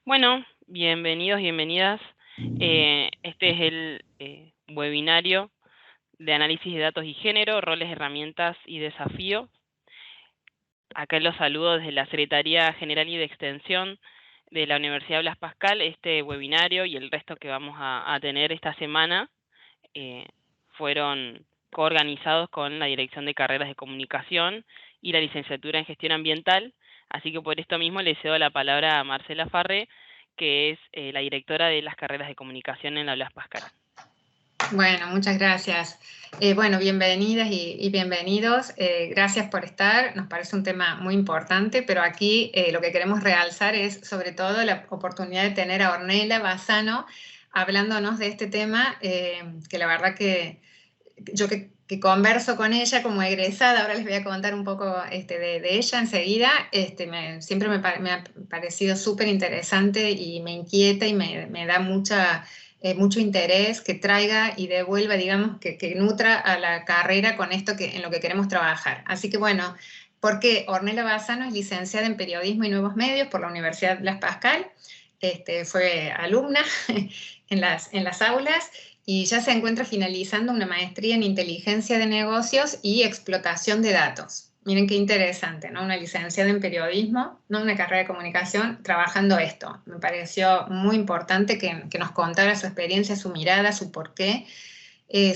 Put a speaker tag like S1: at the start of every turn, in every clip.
S1: Bueno, bienvenidos, bienvenidas. Este es el webinario de análisis de datos y género, roles, herramientas y desafíos. Acá los saludo desde la Secretaría General y de Extensión de la Universidad Blas Pascal. Este webinario y el resto que vamos a tener esta semana fueron coorganizados con la Dirección de Carreras de Comunicación y la Licenciatura en Gestión Ambiental. Así que por esto mismo le cedo la palabra a Marcela Farré, que es la directora de las carreras de comunicación en la Blas Pascal.
S2: Bueno, muchas gracias. Bueno, bienvenidas y bienvenidos. Gracias por estar. Nos parece un tema muy importante, pero aquí lo que queremos realzar es sobre todo la oportunidad de tener a Ornella Bassano hablándonos de este tema, que la verdad que yo que converso con ella como egresada, ahora les voy a contar un poco de ella enseguida, siempre me ha parecido súper interesante y me inquieta y me da mucho interés que traiga y devuelva, digamos, que nutra a la carrera con esto en lo que queremos trabajar. Así que bueno, porque Ornella Bassano es licenciada en Periodismo y Nuevos Medios por la Universidad Blas Pascal, fue alumna en las aulas y ya se encuentra finalizando una maestría en Inteligencia de Negocios y Explotación de Datos. Miren qué interesante, ¿no? Una licenciada en periodismo, ¿no? Una carrera de comunicación, trabajando esto. Me pareció muy importante que nos contara su experiencia, su mirada, su porqué.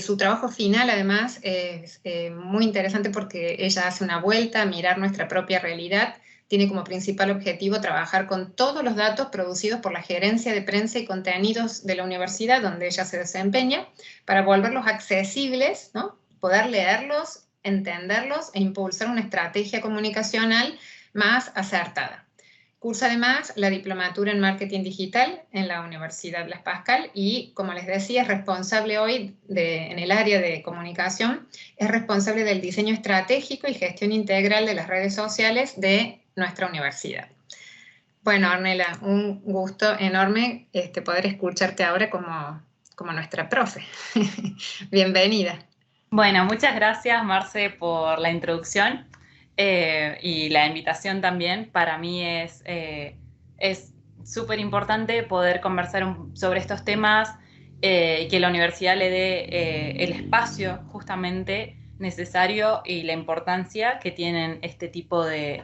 S2: Su trabajo final, además, es muy interesante porque ella hace una vuelta a mirar nuestra propia realidad. Tiene como principal objetivo trabajar con todos los datos producidos por la Gerencia de Prensa y Contenidos de la universidad donde ella se desempeña para volverlos accesibles, ¿no? Poder leerlos, entenderlos e impulsar una estrategia comunicacional más acertada. Cursa además la diplomatura en marketing digital en la Universidad Blas Pascal y, como les decía, es responsable hoy en el área de comunicación, es responsable del diseño estratégico y gestión integral de las redes sociales de nuestra universidad. Bueno, Ornella, un gusto enorme poder escucharte ahora como nuestra profe. Bienvenida.
S3: Bueno, muchas gracias, Marce, por la introducción y la invitación también. Para mí es súper importante poder conversar sobre estos temas y que la universidad le dé el espacio justamente necesario y la importancia que tienen este tipo de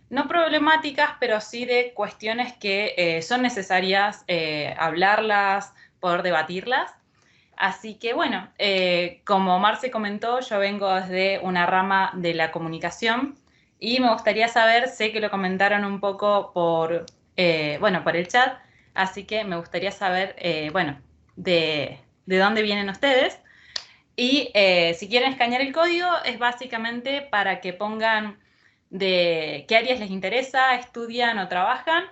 S3: no problemáticas, pero sí de cuestiones que son necesarias hablarlas, poder debatirlas. Así que bueno, como Marce comentó, yo vengo desde una rama de la comunicación y me gustaría saber, sé que lo comentaron un poco por el chat, así que me gustaría saber, de dónde vienen ustedes. Y si quieren escanear el código, es básicamente para que pongan de qué áreas les interesa, estudian o trabajan.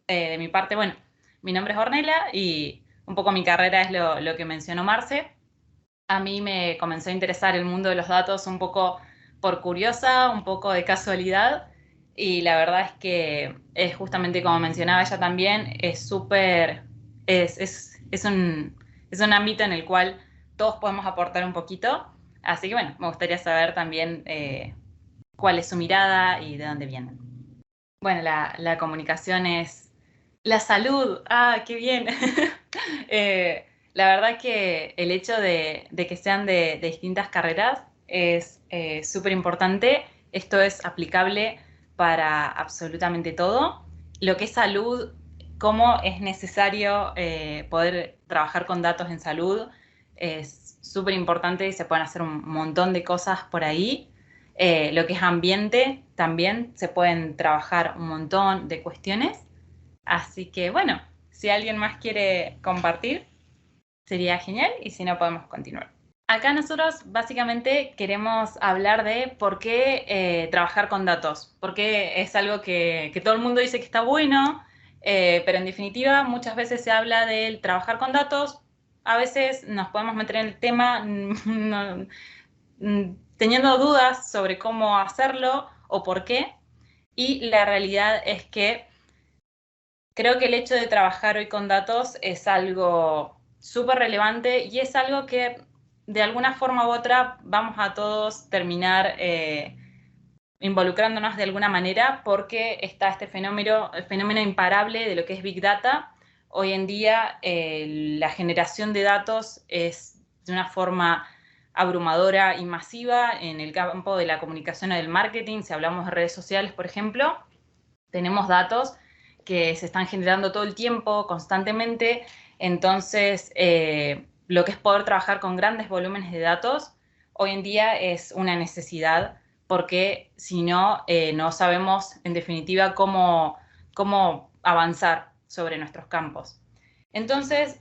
S3: De mi parte, bueno, mi nombre es Ornella y un poco mi carrera es lo que mencionó Marce. A mí me comenzó a interesar el mundo de los datos un poco por curiosa, un poco de casualidad, y la verdad es que es justamente como mencionaba ella también, es súper, es un ámbito en el cual todos podemos aportar un poquito, así que bueno, me gustaría saber también cuál es su mirada y de dónde vienen. Bueno, la comunicación es la salud. ¡Ah, qué bien! La verdad que el hecho de que sean de distintas carreras es súper importante. Esto es aplicable para absolutamente todo. Lo que es salud, cómo es necesario poder trabajar con datos en salud, es súper importante y se pueden hacer un montón de cosas por ahí. Lo que es ambiente, también se pueden trabajar un montón de cuestiones. Así que bueno, si alguien más quiere compartir, sería genial y si no podemos continuar. Acá nosotros básicamente queremos hablar de por qué trabajar con datos, porque es algo que todo el mundo dice que está bueno, pero en definitiva muchas veces se habla del trabajar con datos, a veces nos podemos meter en el tema teniendo dudas sobre cómo hacerlo o por qué, y la realidad es que creo que el hecho de trabajar hoy con datos es algo súper relevante y es algo que de alguna forma u otra vamos a todos terminar involucrándonos de alguna manera porque está este el fenómeno imparable de lo que es Big Data. Hoy en día la generación de datos es de una forma abrumadora y masiva en el campo de la comunicación o del marketing. Si hablamos de redes sociales, por ejemplo, tenemos datos que se están generando todo el tiempo, constantemente. Entonces, lo que es poder trabajar con grandes volúmenes de datos, hoy en día es una necesidad, porque si no, no sabemos en definitiva cómo avanzar sobre nuestros campos. Entonces,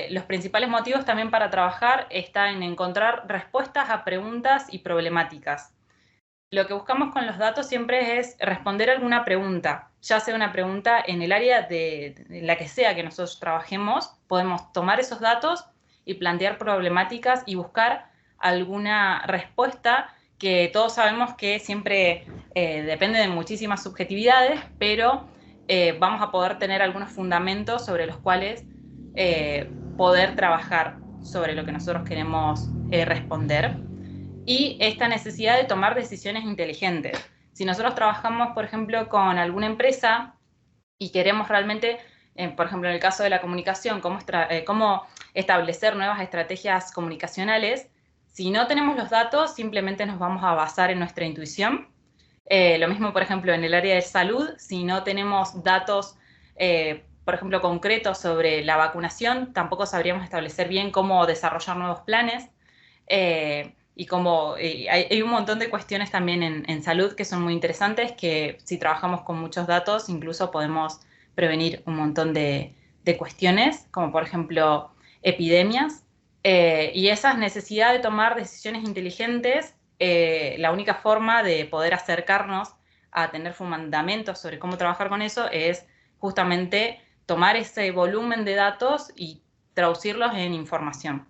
S3: los principales motivos también para trabajar están en encontrar respuestas a preguntas y problemáticas. Lo que buscamos con los datos siempre es responder alguna pregunta, ya sea una pregunta en el área de la que sea que nosotros trabajemos. Podemos tomar esos datos y plantear problemáticas y buscar alguna respuesta, que todos sabemos que siempre depende de muchísimas subjetividades, pero vamos a poder tener algunos fundamentos sobre los cuales poder trabajar sobre lo que nosotros queremos responder. Y esta necesidad de tomar decisiones inteligentes. Si nosotros trabajamos, por ejemplo, con alguna empresa y queremos realmente, por ejemplo, en el caso de la comunicación, cómo establecer nuevas estrategias comunicacionales, si no tenemos los datos, simplemente nos vamos a basar en nuestra intuición. Lo mismo, por ejemplo, en el área de salud, si no tenemos datos, por ejemplo, concretos sobre la vacunación, tampoco sabríamos establecer bien cómo desarrollar nuevos planes. Hay un montón de cuestiones también en salud que son muy interesantes, que si trabajamos con muchos datos incluso podemos prevenir un montón de cuestiones, como por ejemplo epidemias. Y esa necesidad de tomar decisiones inteligentes, la única forma de poder acercarnos a tener fundamentos sobre cómo trabajar con eso es justamente tomar ese volumen de datos y traducirlos en información.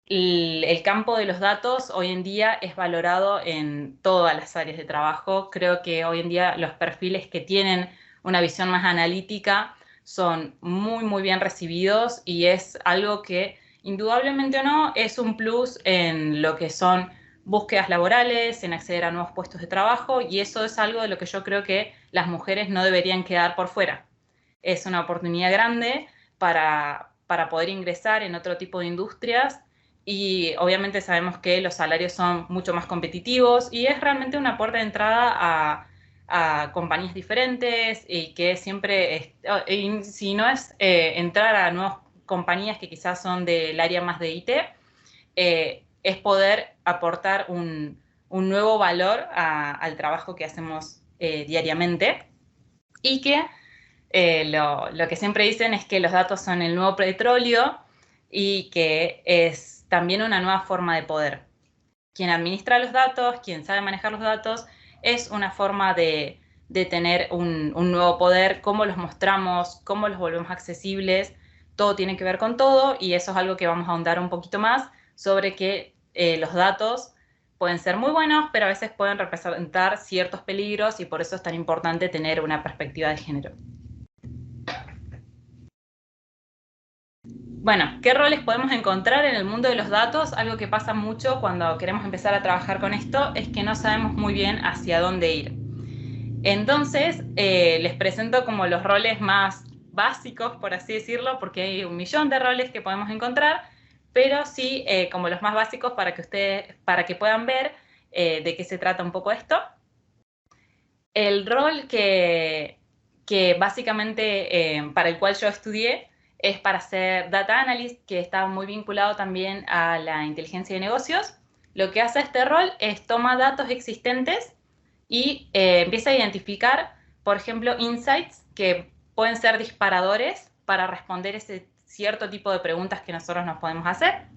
S3: El campo de los datos hoy en día es valorado en todas las áreas de trabajo. Creo que hoy en día los perfiles que tienen una visión más analítica son muy, muy bien recibidos, y es algo que, indudablemente o no, es un plus en lo que son búsquedas laborales, en acceder a nuevos puestos de trabajo, y eso es algo de lo que yo creo que las mujeres no deberían quedar por fuera. Es una oportunidad grande para poder ingresar en otro tipo de industrias. Y obviamente sabemos que los salarios son mucho más competitivos y es realmente una puerta de entrada a compañías diferentes, y que siempre, si no es entrar a nuevas compañías que quizás son del área más de IT, es poder aportar un nuevo valor al trabajo que hacemos diariamente. Y que lo que siempre dicen es que los datos son el nuevo petróleo, y que es también una nueva forma de poder. Quien administra los datos, quien sabe manejar los datos, es una forma de tener un nuevo poder. Cómo los mostramos, cómo los volvemos accesibles, todo tiene que ver con todo, y eso es algo que vamos a ahondar un poquito más, sobre que los datos pueden ser muy buenos, pero a veces pueden representar ciertos peligros, y por eso es tan importante tener una perspectiva de género. Bueno, ¿qué roles podemos encontrar en el mundo de los datos? Algo que pasa mucho cuando queremos empezar a trabajar con esto es que no sabemos muy bien hacia dónde ir. Entonces, les presento como los roles más básicos, por así decirlo, porque hay 1.000.000 de roles que podemos encontrar, pero sí como los más básicos para que puedan ver de qué se trata un poco esto. El rol que básicamente para el cual yo estudié es para ser data analyst, que está muy vinculado también a la inteligencia de negocios. Lo que hace este rol es toma datos existentes y empieza a identificar, por ejemplo, insights que pueden ser disparadores para responder ese cierto tipo de preguntas que nosotros nos podemos hacer,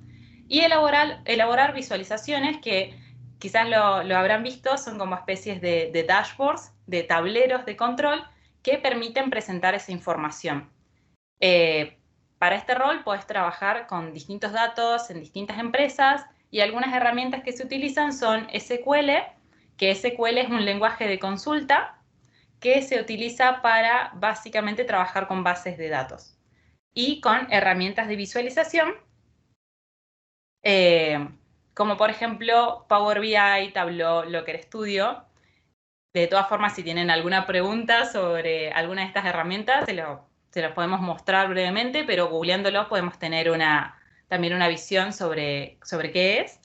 S3: y elaborar visualizaciones que quizás lo habrán visto, son como especies de dashboards, de tableros de control que permiten presentar esa información. Para este rol puedes trabajar con distintos datos en distintas empresas, y algunas herramientas que se utilizan son SQL, que SQL es un lenguaje de consulta que se utiliza para básicamente trabajar con bases de datos, y con herramientas de visualización como por ejemplo Power BI, Tableau, Looker Studio. De todas formas, si tienen alguna pregunta sobre alguna de estas herramientas, se los podemos mostrar brevemente, pero googleándolo podemos tener también una visión sobre qué es.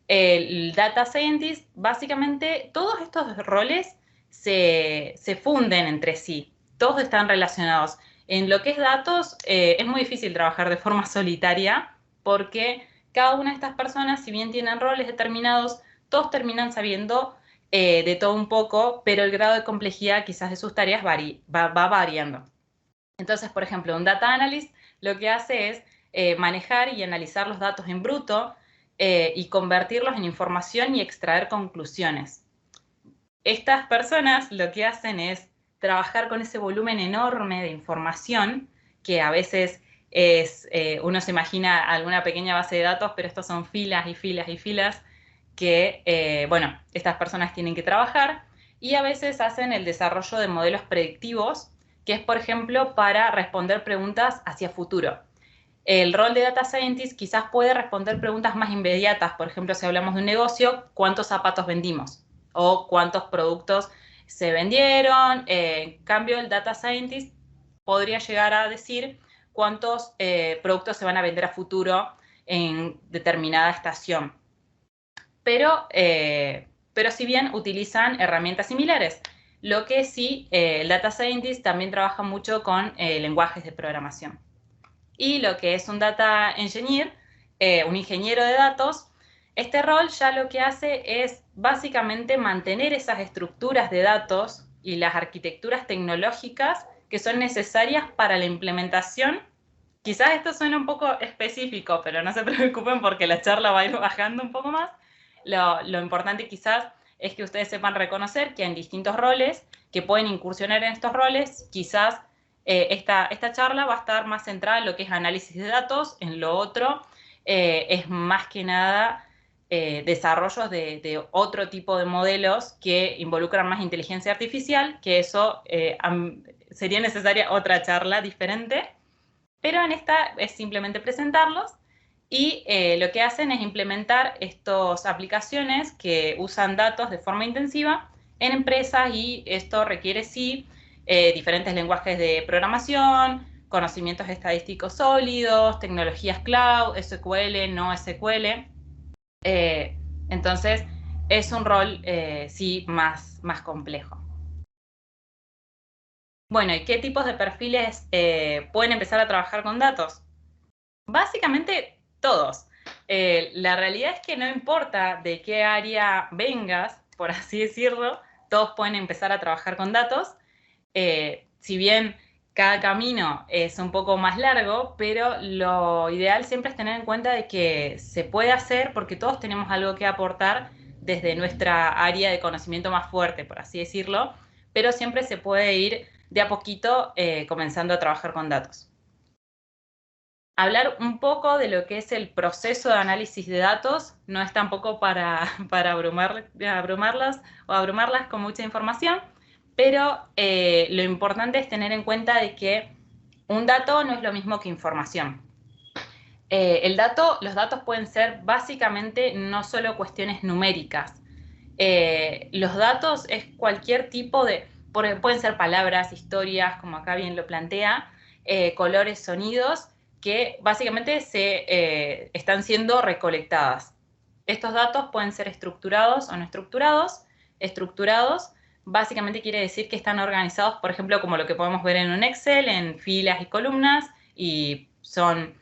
S3: El Data Scientist, básicamente, todos estos roles se funden entre sí. Todos están relacionados. En lo que es datos, es muy difícil trabajar de forma solitaria porque cada una de estas personas, si bien tienen roles determinados, todos terminan sabiendo de todo un poco, pero el grado de complejidad quizás de sus tareas va variando. Entonces, por ejemplo, un Data Analyst lo que hace es manejar y analizar los datos en bruto y convertirlos en información y extraer conclusiones. Estas personas lo que hacen es trabajar con ese volumen enorme de información que a veces uno se imagina alguna pequeña base de datos, pero estos son filas y filas y filas que, bueno, estas personas tienen que trabajar y a veces hacen el desarrollo de modelos predictivos, que es, por ejemplo, para responder preguntas hacia futuro. El rol de Data Scientist quizás puede responder preguntas más inmediatas, por ejemplo, si hablamos de un negocio, ¿cuántos zapatos vendimos? O ¿cuántos productos se vendieron? En cambio, el Data Scientist podría llegar a decir cuántos productos se van a vender a futuro en determinada estación. Pero si bien utilizan herramientas similares, lo que sí, el Data Scientist también trabaja mucho con lenguajes de programación. Y lo que es un Data Engineer, un ingeniero de datos, este rol ya lo que hace es básicamente mantener esas estructuras de datos y las arquitecturas tecnológicas que son necesarias para la implementación. Quizás esto suena un poco específico, pero no se preocupen porque la charla va a ir bajando un poco más. Lo importante quizás es que ustedes sepan reconocer que hay distintos roles, que pueden incursionar en estos roles. Quizás esta charla va a estar más centrada en lo que es análisis de datos, en lo otro es más que nada desarrollos de otro tipo de modelos que involucran más inteligencia artificial, que eso sería necesaria otra charla diferente, pero en esta es simplemente presentarlos y lo que hacen es implementar estas aplicaciones que usan datos de forma intensiva en empresas y esto requiere sí diferentes lenguajes de programación, conocimientos estadísticos sólidos, tecnologías cloud, SQL, no SQL. Entonces, es un rol sí más complejo. Bueno, ¿y qué tipos de perfiles pueden empezar a trabajar con datos? Básicamente todos. La realidad es que no importa de qué área vengas, por así decirlo, todos pueden empezar a trabajar con datos. Si bien cada camino es un poco más largo, pero lo ideal siempre es tener en cuenta de que se puede hacer porque todos tenemos algo que aportar desde nuestra área de conocimiento más fuerte, por así decirlo, pero siempre se puede ir de a poquito comenzando a trabajar con datos. Hablar un poco de lo que es el proceso de análisis de datos, no es tampoco para abrumarlas con mucha información, pero lo importante es tener en cuenta de que un dato no es lo mismo que información. Los datos pueden ser básicamente no solo cuestiones numéricas. Los datos es cualquier tipo pueden ser palabras, historias, como acá bien lo plantea, colores, sonidos, que básicamente están siendo recolectadas. Estos datos pueden ser estructurados o no estructurados. Estructurados básicamente quiere decir que están organizados, por ejemplo, como lo que podemos ver en un Excel, en filas y columnas, y son,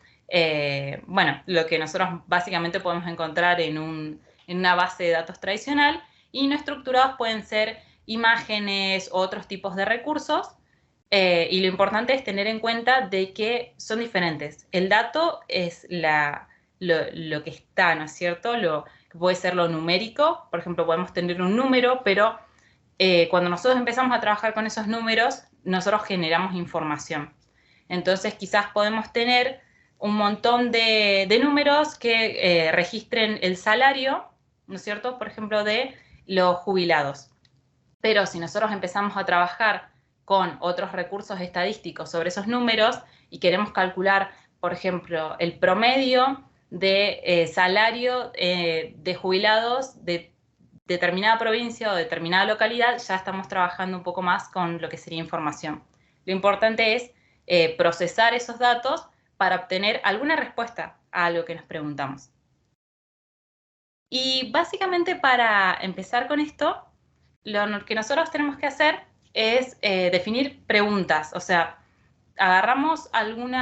S3: bueno, lo que nosotros básicamente podemos encontrar en una base de datos tradicional, y no estructurados pueden ser imágenes u otros tipos de recursos, y lo importante es tener en cuenta de que son diferentes. El dato es lo que está, ¿no es cierto? Lo que puede ser lo numérico, por ejemplo, podemos tener un número, pero cuando nosotros empezamos a trabajar con esos números, nosotros generamos información. Entonces, quizás podemos tener un montón de números que registren el salario, ¿no es cierto?, por ejemplo, de los jubilados. Pero si nosotros empezamos a trabajar con otros recursos estadísticos sobre esos números y queremos calcular, por ejemplo, el promedio de salario de jubilados de determinada provincia o determinada localidad, ya estamos trabajando un poco más con lo que sería información. Lo importante es procesar esos datos para obtener alguna respuesta a algo que nos preguntamos. Y básicamente para empezar con esto, lo que nosotros tenemos que hacer es definir preguntas, o sea, agarramos algún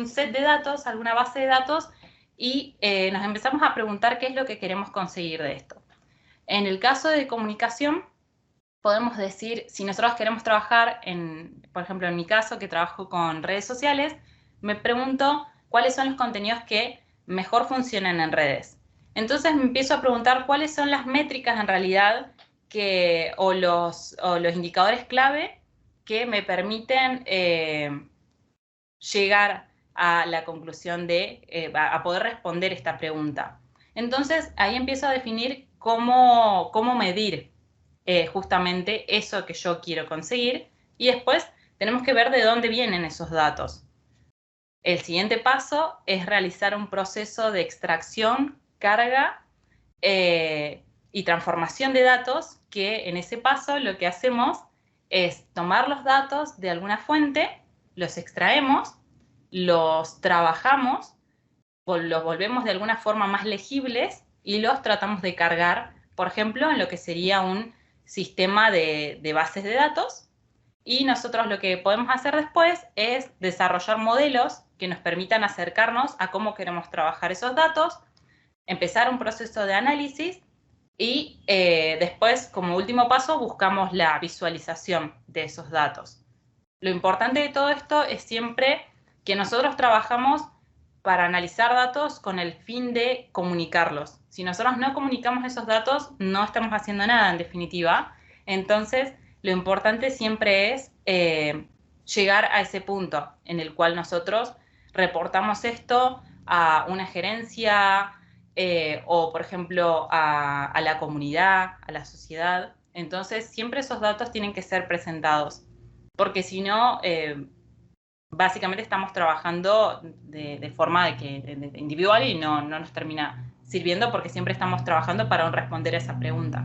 S3: set de datos, alguna base de datos y nos empezamos a preguntar qué es lo que queremos conseguir de esto. En el caso de comunicación, podemos decir, si nosotros queremos trabajar, por ejemplo, en mi caso, que trabajo con redes sociales, me pregunto cuáles son los contenidos que mejor funcionan en redes. Entonces me empiezo a preguntar cuáles son las métricas en realidad o los indicadores clave que me permiten llegar a la conclusión a poder responder esta pregunta. Entonces ahí empiezo a definir cómo medir justamente eso que yo quiero conseguir y después tenemos que ver de dónde vienen esos datos. El siguiente paso es realizar un proceso de extracción, carga y transformación de datos, que en ese paso lo que hacemos es tomar los datos de alguna fuente, los extraemos, los trabajamos, los volvemos de alguna forma más legibles y los tratamos de cargar, por ejemplo, en lo que sería un sistema de bases de datos. Y nosotros lo que podemos hacer después es desarrollar modelos que nos permitan acercarnos a cómo queremos trabajar esos datos, empezar un proceso de análisis y después, como último paso, buscamos la visualización de esos datos. Lo importante de todo esto es siempre que nosotros trabajamos para analizar datos con el fin de comunicarlos. Si nosotros no comunicamos esos datos, no estamos haciendo nada en definitiva. Entonces, lo importante siempre es llegar a ese punto en el cual nosotros reportamos esto a una gerencia o, por ejemplo, a la comunidad, a la sociedad. Entonces, siempre esos datos tienen que ser presentados, porque si no, básicamente estamos trabajando de forma de individual y no nos termina sirviendo porque siempre estamos trabajando para responder a esa pregunta.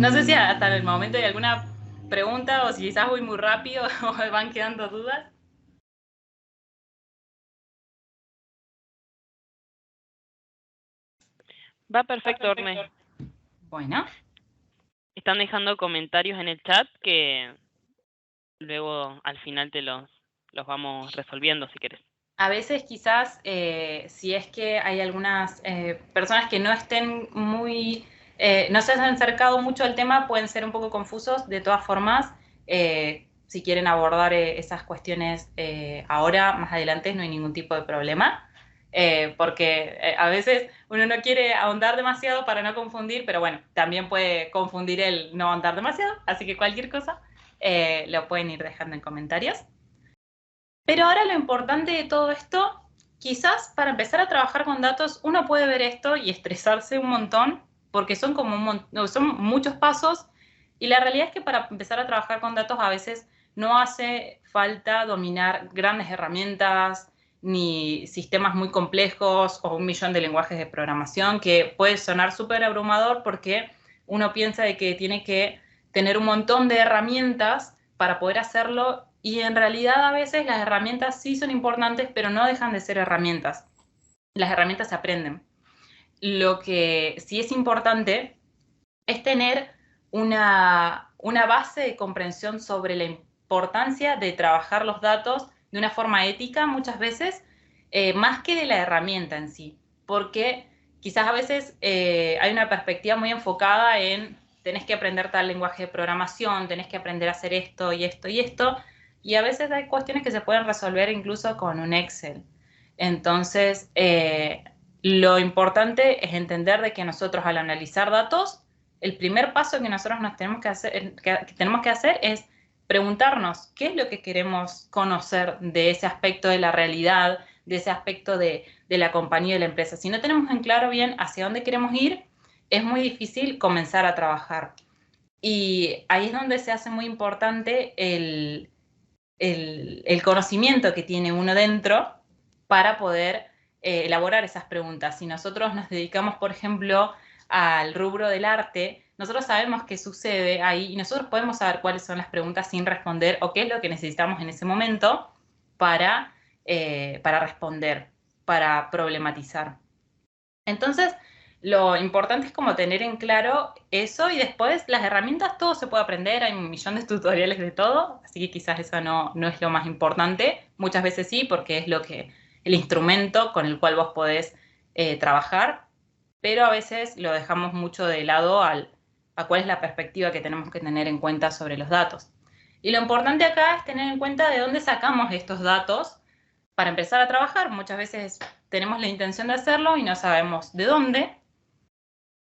S3: No sé si hasta el momento hay alguna pregunta o si quizás voy muy rápido o me van quedando dudas.
S1: Va perfecto, Orne.
S3: Bueno.
S1: Están dejando comentarios en el chat que luego al final te los vamos resolviendo si querés.
S3: A veces quizás si es que hay algunas personas que no estén muy... no se han acercado mucho al tema, pueden ser un poco confusos. De todas formas, si quieren abordar esas cuestiones ahora, más adelante, no hay ningún tipo de problema. Porque a veces uno no quiere ahondar demasiado para no confundir, pero bueno, también puede confundir el no ahondar demasiado, así que cualquier cosa lo pueden ir dejando en comentarios. Pero ahora lo importante de todo esto, quizás para empezar a trabajar con datos, uno puede ver esto y estresarse un montón, porque son son muchos pasos, y la realidad es que para empezar a trabajar con datos a veces no hace falta dominar grandes herramientas, ni sistemas muy complejos o 1 millón de lenguajes de programación, que puede sonar súper abrumador porque uno piensa de que tiene que tener un montón de herramientas para poder hacerlo, y en realidad a veces las herramientas sí son importantes, pero no dejan de ser herramientas. Las herramientas se aprenden. Lo que sí es importante es tener una base de comprensión sobre la importancia de trabajar los datos de una forma ética muchas veces, más que de la herramienta en sí, porque quizás a veces hay una perspectiva muy enfocada en tenés que aprender tal lenguaje de programación, tenés que aprender a hacer esto y esto y esto, y a veces hay cuestiones que se pueden resolver incluso con un Excel. Entonces, lo importante es entender de que nosotros al analizar datos, el primer paso que nosotros tenemos que hacer es preguntarnos qué es lo que queremos conocer de ese aspecto de la realidad, de ese aspecto de la compañía y de la empresa. Si no tenemos en claro bien hacia dónde queremos ir, es muy difícil comenzar a trabajar. Y ahí es donde se hace muy importante el el conocimiento que tiene uno dentro para poder elaborar esas preguntas. Si nosotros nos dedicamos, por ejemplo, al rubro del arte, nosotros sabemos qué sucede ahí y nosotros podemos saber cuáles son las preguntas sin responder o qué es lo que necesitamos en ese momento para responder, para problematizar. Entonces, lo importante es como tener en claro eso y después las herramientas, todo se puede aprender, hay un millón de tutoriales de todo, así que quizás eso no es lo más importante. Muchas veces sí, porque es el instrumento con el cual vos podés trabajar, pero a veces lo dejamos mucho de lado a cuál es la perspectiva que tenemos que tener en cuenta sobre los datos. Y lo importante acá es tener en cuenta de dónde sacamos estos datos para empezar a trabajar. Muchas veces tenemos la intención de hacerlo y no sabemos de dónde.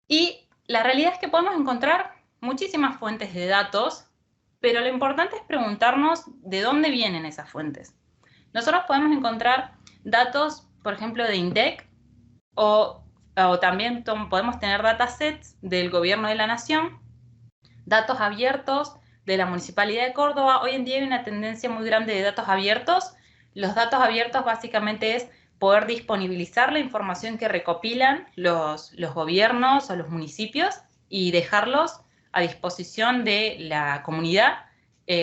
S3: Y la realidad es que podemos encontrar muchísimas fuentes de datos, pero lo importante es preguntarnos de dónde vienen esas fuentes. Nosotros podemos encontrar datos, por ejemplo, de INDEC, o también podemos tener datasets del gobierno de la nación, datos abiertos de la Municipalidad de Córdoba. Hoy en día hay una tendencia muy grande de datos abiertos. Los datos abiertos básicamente es poder disponibilizar la información que recopilan los gobiernos o los municipios y dejarlos a disposición de la comunidad.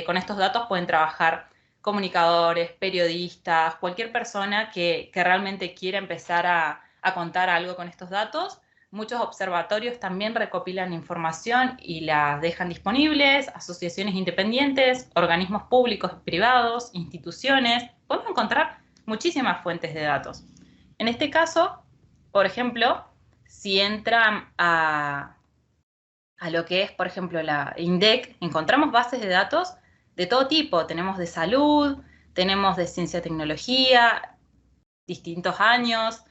S3: Con estos datos pueden trabajar comunicadores, periodistas, cualquier persona que realmente quiera empezar a contar algo con estos datos. Muchos observatorios también recopilan información y la dejan disponibles, asociaciones independientes, organismos públicos y privados, instituciones. Podemos encontrar muchísimas fuentes de datos. En este caso, por ejemplo, si entran a lo que es, por ejemplo, la INDEC, encontramos bases de datos de todo tipo. Tenemos de salud, tenemos de ciencia y tecnología, distintos años.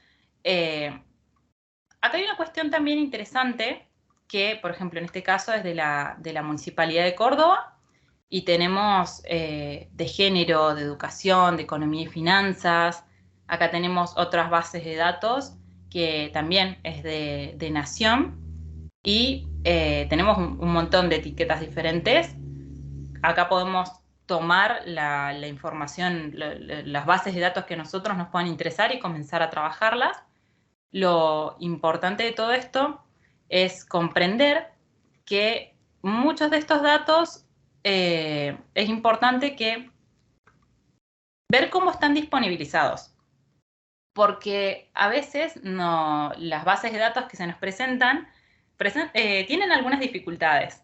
S3: Acá hay una cuestión también interesante que, por ejemplo, en este caso es de la Municipalidad de Córdoba y tenemos de género, de educación, de economía y finanzas. Acá tenemos otras bases de datos que también es de Nación y tenemos un montón de etiquetas diferentes. Acá podemos tomar la información, las bases de datos que a nosotros nos puedan interesar y comenzar a trabajarlas. Lo importante de todo esto es comprender que muchos de estos datos es importante que ver cómo están disponibilizados, porque a veces las bases de datos que se nos presentan tienen algunas dificultades.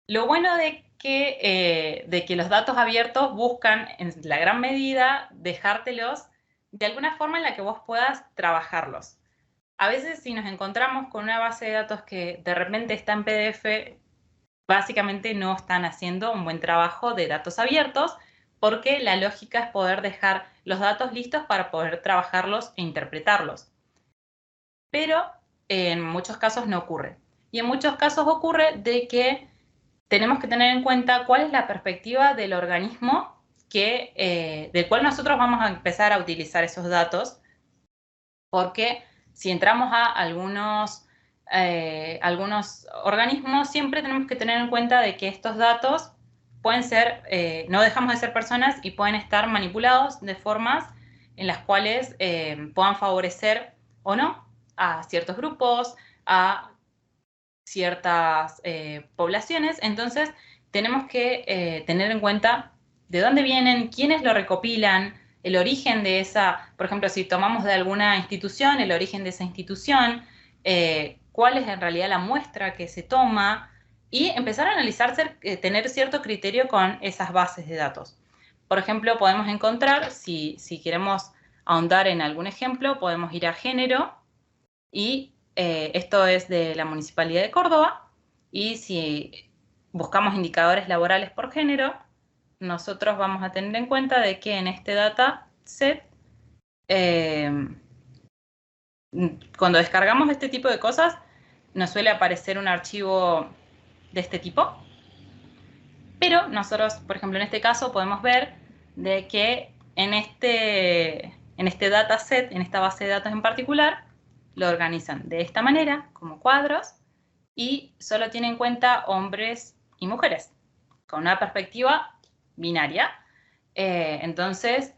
S3: Lo bueno de que los datos abiertos buscan en la gran medida dejártelos de alguna forma en la que vos puedas trabajarlos. A veces si nos encontramos con una base de datos que de repente está en PDF, básicamente no están haciendo un buen trabajo de datos abiertos, porque la lógica es poder dejar los datos listos para poder trabajarlos e interpretarlos. Pero en muchos casos no ocurre. Y en muchos casos ocurre de que tenemos que tener en cuenta cuál es la perspectiva del organismo del cual nosotros vamos a empezar a utilizar esos datos, porque si entramos a algunos organismos, siempre tenemos que tener en cuenta de que estos datos pueden ser, no dejamos de ser personas y pueden estar manipulados de formas en las cuales puedan favorecer o no a ciertos grupos, a ciertas poblaciones. Entonces tenemos que tener en cuenta de dónde vienen, quiénes lo recopilan, el origen de esa, por ejemplo, si tomamos de alguna institución, el origen de esa institución, cuál es en realidad la muestra que se toma y empezar a analizar, tener cierto criterio con esas bases de datos. Por ejemplo, podemos encontrar, si queremos ahondar en algún ejemplo, podemos ir a género y esto es de la Municipalidad de Córdoba y si buscamos indicadores laborales por género, nosotros vamos a tener en cuenta de que en este dataset, cuando descargamos este tipo de cosas, nos suele aparecer un archivo de este tipo, pero nosotros, por ejemplo, en este caso podemos ver de que en este dataset, en esta base de datos en particular, lo organizan de esta manera, como cuadros, y solo tienen en cuenta hombres y mujeres, con una perspectiva binaria. Entonces,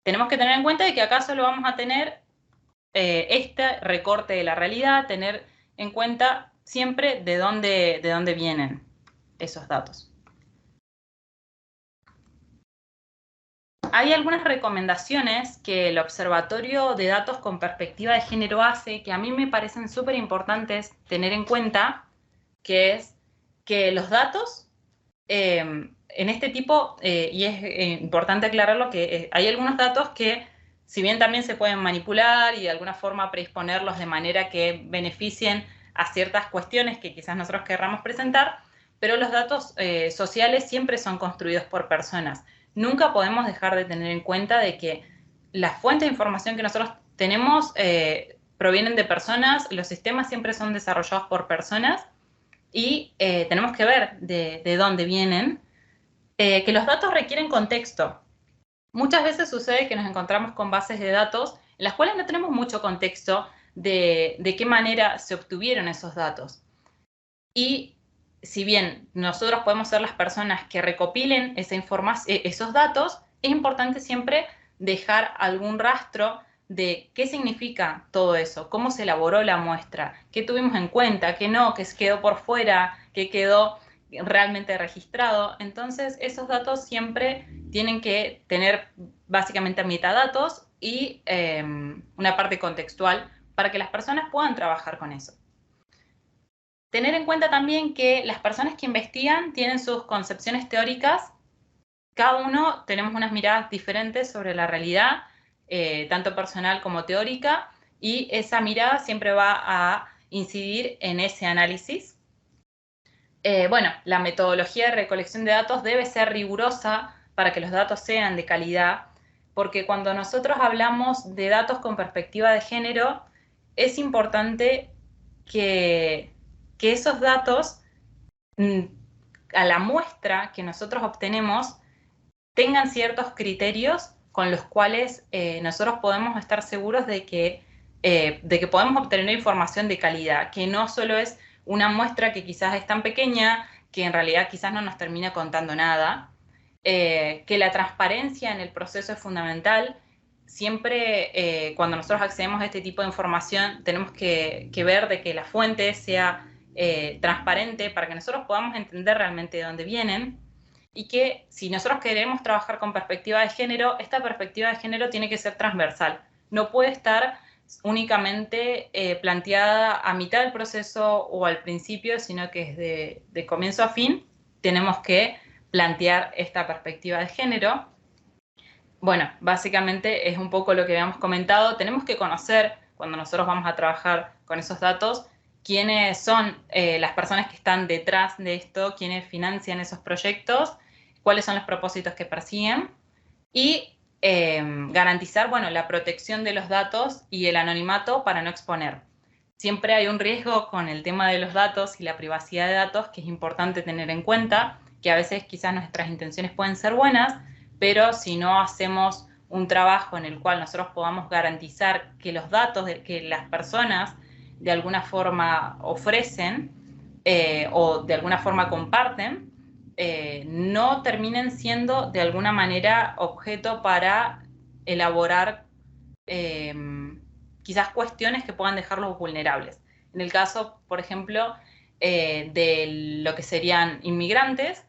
S3: tenemos que tener en cuenta de que acá solo vamos a tener este recorte de la realidad, tener en cuenta siempre de dónde vienen esos datos. Hay algunas recomendaciones que el Observatorio de Datos con Perspectiva de Género hace que a mí me parecen súper importantes tener en cuenta, que es que los datos en este tipo, y es importante aclararlo, que hay algunos datos que, si bien también se pueden manipular y de alguna forma predisponerlos de manera que beneficien a ciertas cuestiones que quizás nosotros querramos presentar, pero los datos sociales siempre son construidos por personas. Nunca podemos dejar de tener en cuenta de que las fuentes de información que nosotros tenemos provienen de personas, los sistemas siempre son desarrollados por personas, y tenemos que ver de dónde vienen, que los datos requieren contexto. Muchas veces sucede que nos encontramos con bases de datos en las cuales no tenemos mucho contexto de qué manera se obtuvieron esos datos. Y si bien nosotros podemos ser las personas que recopilen esos datos, es importante siempre dejar algún rastro de qué significa todo eso, cómo se elaboró la muestra, qué tuvimos en cuenta, qué no, qué quedó por fuera, qué quedó realmente registrado. Entonces, esos datos siempre tienen que tener básicamente metadatos y una parte contextual para que las personas puedan trabajar con eso. Tener en cuenta también que las personas que investigan tienen sus concepciones teóricas. Cada uno tenemos unas miradas diferentes sobre la realidad, tanto personal como teórica, y esa mirada siempre va a incidir en ese análisis. Bueno, la metodología de recolección de datos debe ser rigurosa para que los datos sean de calidad, porque cuando nosotros hablamos de datos con perspectiva de género, es importante que esos datos, a la muestra que nosotros obtenemos, tengan ciertos criterios con los cuales nosotros podemos estar seguros de que podemos obtener información de calidad, que no solo es una muestra que quizás es tan pequeña que en realidad quizás no nos termina contando nada, que la transparencia en el proceso es fundamental. Siempre cuando nosotros accedemos a este tipo de información tenemos que ver de que la fuente sea transparente para que nosotros podamos entender realmente de dónde vienen, y que si nosotros queremos trabajar con perspectiva de género, esta perspectiva de género tiene que ser transversal. No puede estar únicamente planteada a mitad del proceso o al principio, sino que es de comienzo a fin tenemos que plantear esta perspectiva de género. Bueno, básicamente es un poco lo que habíamos comentado. Tenemos que conocer, cuando nosotros vamos a trabajar con esos datos, quiénes son las personas que están detrás de esto, quiénes financian esos proyectos, cuáles son los propósitos que persiguen, y garantizar, bueno, la protección de los datos y el anonimato para no exponer. Siempre hay un riesgo con el tema de los datos y la privacidad de datos que es importante tener en cuenta, que a veces quizás nuestras intenciones pueden ser buenas, pero si no hacemos un trabajo en el cual nosotros podamos garantizar que los datos que las personas de alguna forma ofrecen o de alguna forma comparten, no terminen siendo de alguna manera objeto para elaborar quizás cuestiones que puedan dejarlos vulnerables. En el caso, por ejemplo, de lo que serían inmigrantes,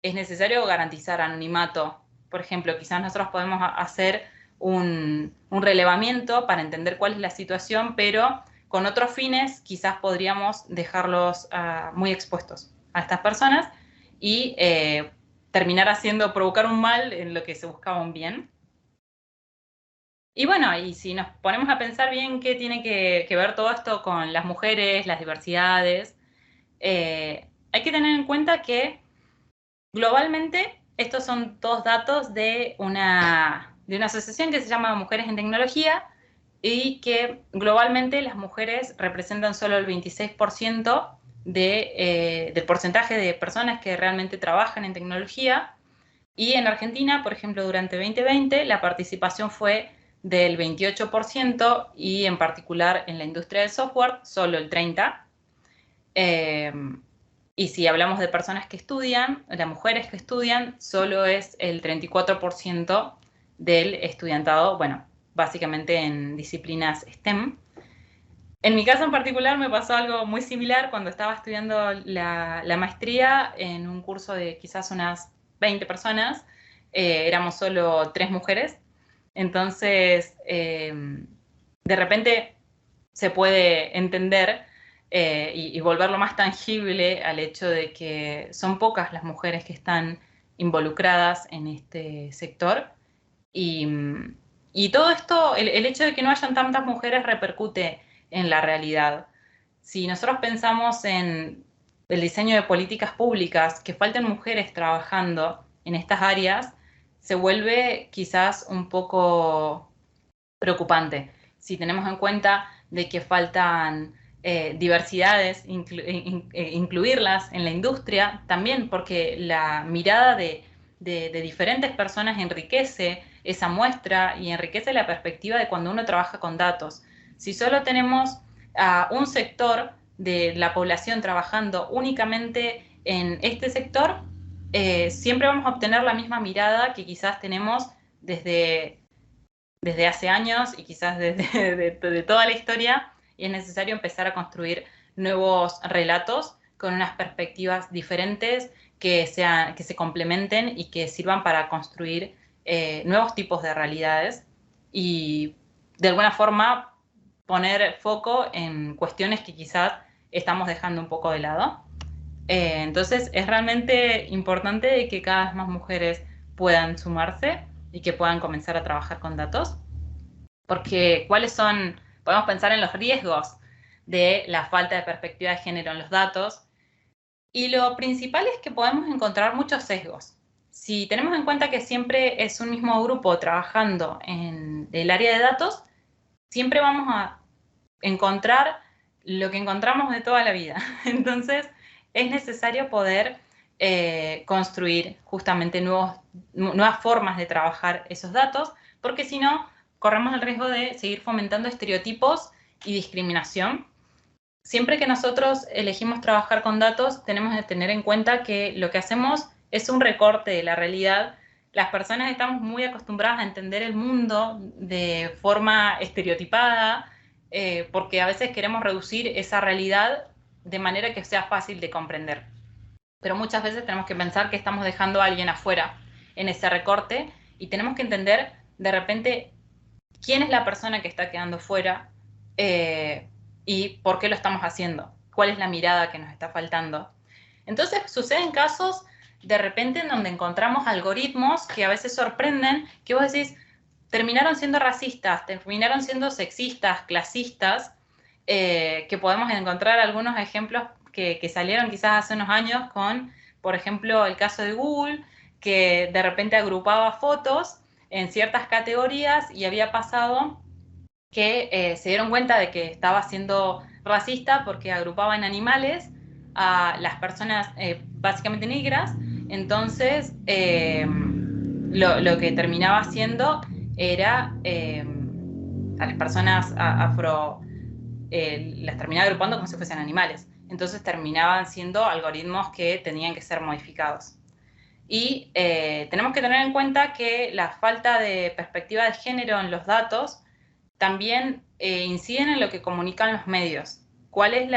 S3: es necesario garantizar anonimato. Por ejemplo, quizás nosotros podemos hacer un relevamiento para entender cuál es la situación, pero con otros fines quizás podríamos dejarlos muy expuestos a estas personas y terminar provocar un mal en lo que se buscaba un bien. Y bueno, y si nos ponemos a pensar bien qué tiene que ver todo esto con las mujeres, las diversidades, hay que tener en cuenta que globalmente estos son todos datos de una asociación que se llama Mujeres en Tecnología, y que globalmente las mujeres representan solo el 26% del porcentaje de personas que realmente trabajan en tecnología. Y en Argentina, por ejemplo, durante 2020 la participación fue del 28% y en particular en la industria del software solo el 30%. Y si hablamos de personas que estudian, de mujeres que estudian, solo es el 34% del estudiantado, bueno, básicamente en disciplinas STEM. En mi caso en particular me pasó algo muy similar cuando estaba estudiando la maestría en un curso de quizás unas 20 personas, éramos solo 3 mujeres, entonces de repente se puede entender y volverlo más tangible al hecho de que son pocas las mujeres que están involucradas en este sector y todo esto, el hecho de que no hayan tantas mujeres repercute en la realidad. Si nosotros pensamos en el diseño de políticas públicas, que falten mujeres trabajando en estas áreas, se vuelve quizás un poco preocupante. Si tenemos en cuenta de que faltan diversidades, incluirlas en la industria, también porque la mirada de diferentes personas enriquece esa muestra y enriquece la perspectiva de cuando uno trabaja con datos. Si solo tenemos a un sector de la población trabajando únicamente en este sector, siempre vamos a obtener la misma mirada que quizás tenemos desde hace años y quizás desde de toda la historia, y es necesario empezar a construir nuevos relatos con unas perspectivas diferentes que se complementen y que sirvan para construir nuevos tipos de realidades y de alguna forma poner foco en cuestiones que quizás estamos dejando un poco de lado. Entonces es realmente importante que cada vez más mujeres puedan sumarse y que puedan comenzar a trabajar con datos, porque podemos pensar en los riesgos de la falta de perspectiva de género en los datos, y lo principal es que podemos encontrar muchos sesgos. Si tenemos en cuenta que siempre es un mismo grupo trabajando en el área de datos, siempre vamos a encontrar lo que encontramos de toda la vida. Entonces, es necesario poder construir justamente nuevas formas de trabajar esos datos, porque si no, corremos el riesgo de seguir fomentando estereotipos y discriminación. Siempre que nosotros elegimos trabajar con datos, tenemos que tener en cuenta que lo que hacemos es un recorte de la realidad. Las personas estamos muy acostumbradas a entender el mundo de forma estereotipada, porque a veces queremos reducir esa realidad de manera que sea fácil de comprender. Pero muchas veces tenemos que pensar que estamos dejando a alguien afuera en ese recorte y tenemos que entender de repente quién es la persona que está quedando fuera y por qué lo estamos haciendo, cuál es la mirada que nos está faltando. Entonces suceden casos de repente en donde encontramos algoritmos que a veces sorprenden, que vos decís, terminaron siendo racistas, terminaron siendo sexistas, clasistas, que podemos encontrar algunos ejemplos que salieron quizás hace unos años con, por ejemplo, el caso de Google, que de repente agrupaba fotos en ciertas categorías y había pasado que se dieron cuenta de que estaba siendo racista porque agrupaba en animales a las personas básicamente negras. Entonces, lo que terminaba haciendo era a las personas afro, las terminaba agrupando como si fuesen animales. Entonces terminaban siendo algoritmos que tenían que ser modificados. Y tenemos que tener en cuenta que la falta de perspectiva de género en los datos también inciden en lo que comunican los medios. ¿Cuál es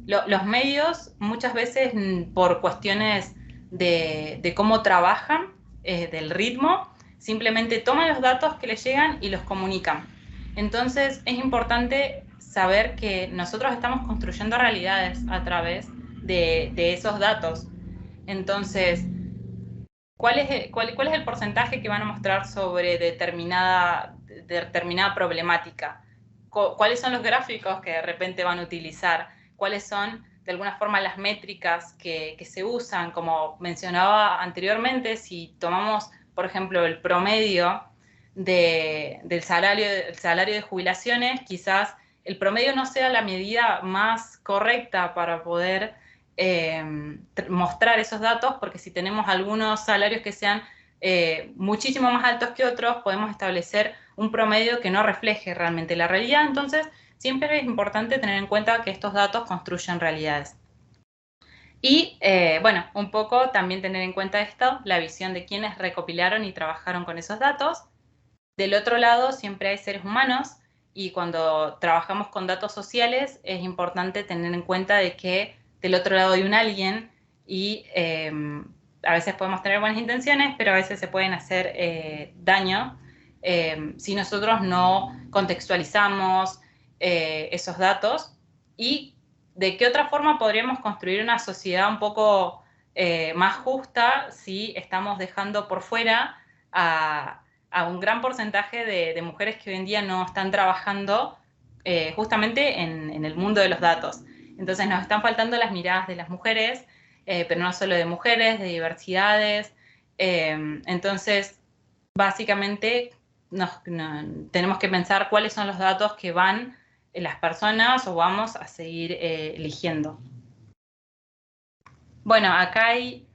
S3: los medios muchas veces por cuestiones de cómo trabajan, del ritmo, simplemente toman los datos que les llegan y los comunican? Entonces es importante saber que nosotros estamos construyendo realidades a través de esos datos. Entonces, ¿cuál es el porcentaje que van a mostrar sobre determinada problemática? ¿Cuáles son los gráficos que de repente van a utilizar? ¿Cuáles son, de alguna forma, las métricas que se usan? Como mencionaba anteriormente, si tomamos, por ejemplo, el promedio del salario de jubilaciones, quizás el promedio no sea la medida más correcta para poder mostrar esos datos, porque si tenemos algunos salarios que sean muchísimo más altos que otros, podemos establecer un promedio que no refleje realmente la realidad. Entonces, siempre es importante tener en cuenta que estos datos construyen realidades. Y bueno, un poco también tener en cuenta esto, la visión de quienes recopilaron y trabajaron con esos datos. Del otro lado, siempre hay seres humanos y cuando trabajamos con datos sociales es importante tener en cuenta de que del otro lado hay un alguien y a veces podemos tener buenas intenciones, pero a veces se pueden hacer daño si nosotros no contextualizamos esos datos. Y de qué otra forma podríamos construir una sociedad un poco más justa si estamos dejando por fuera a un gran porcentaje de mujeres que hoy en día no están trabajando justamente en el mundo de los datos. Entonces nos están faltando las miradas de las mujeres, pero no solo de mujeres, de diversidades. Entonces, básicamente, tenemos que pensar cuáles son los datos que van las personas o vamos a seguir eligiendo. Bueno, acá hay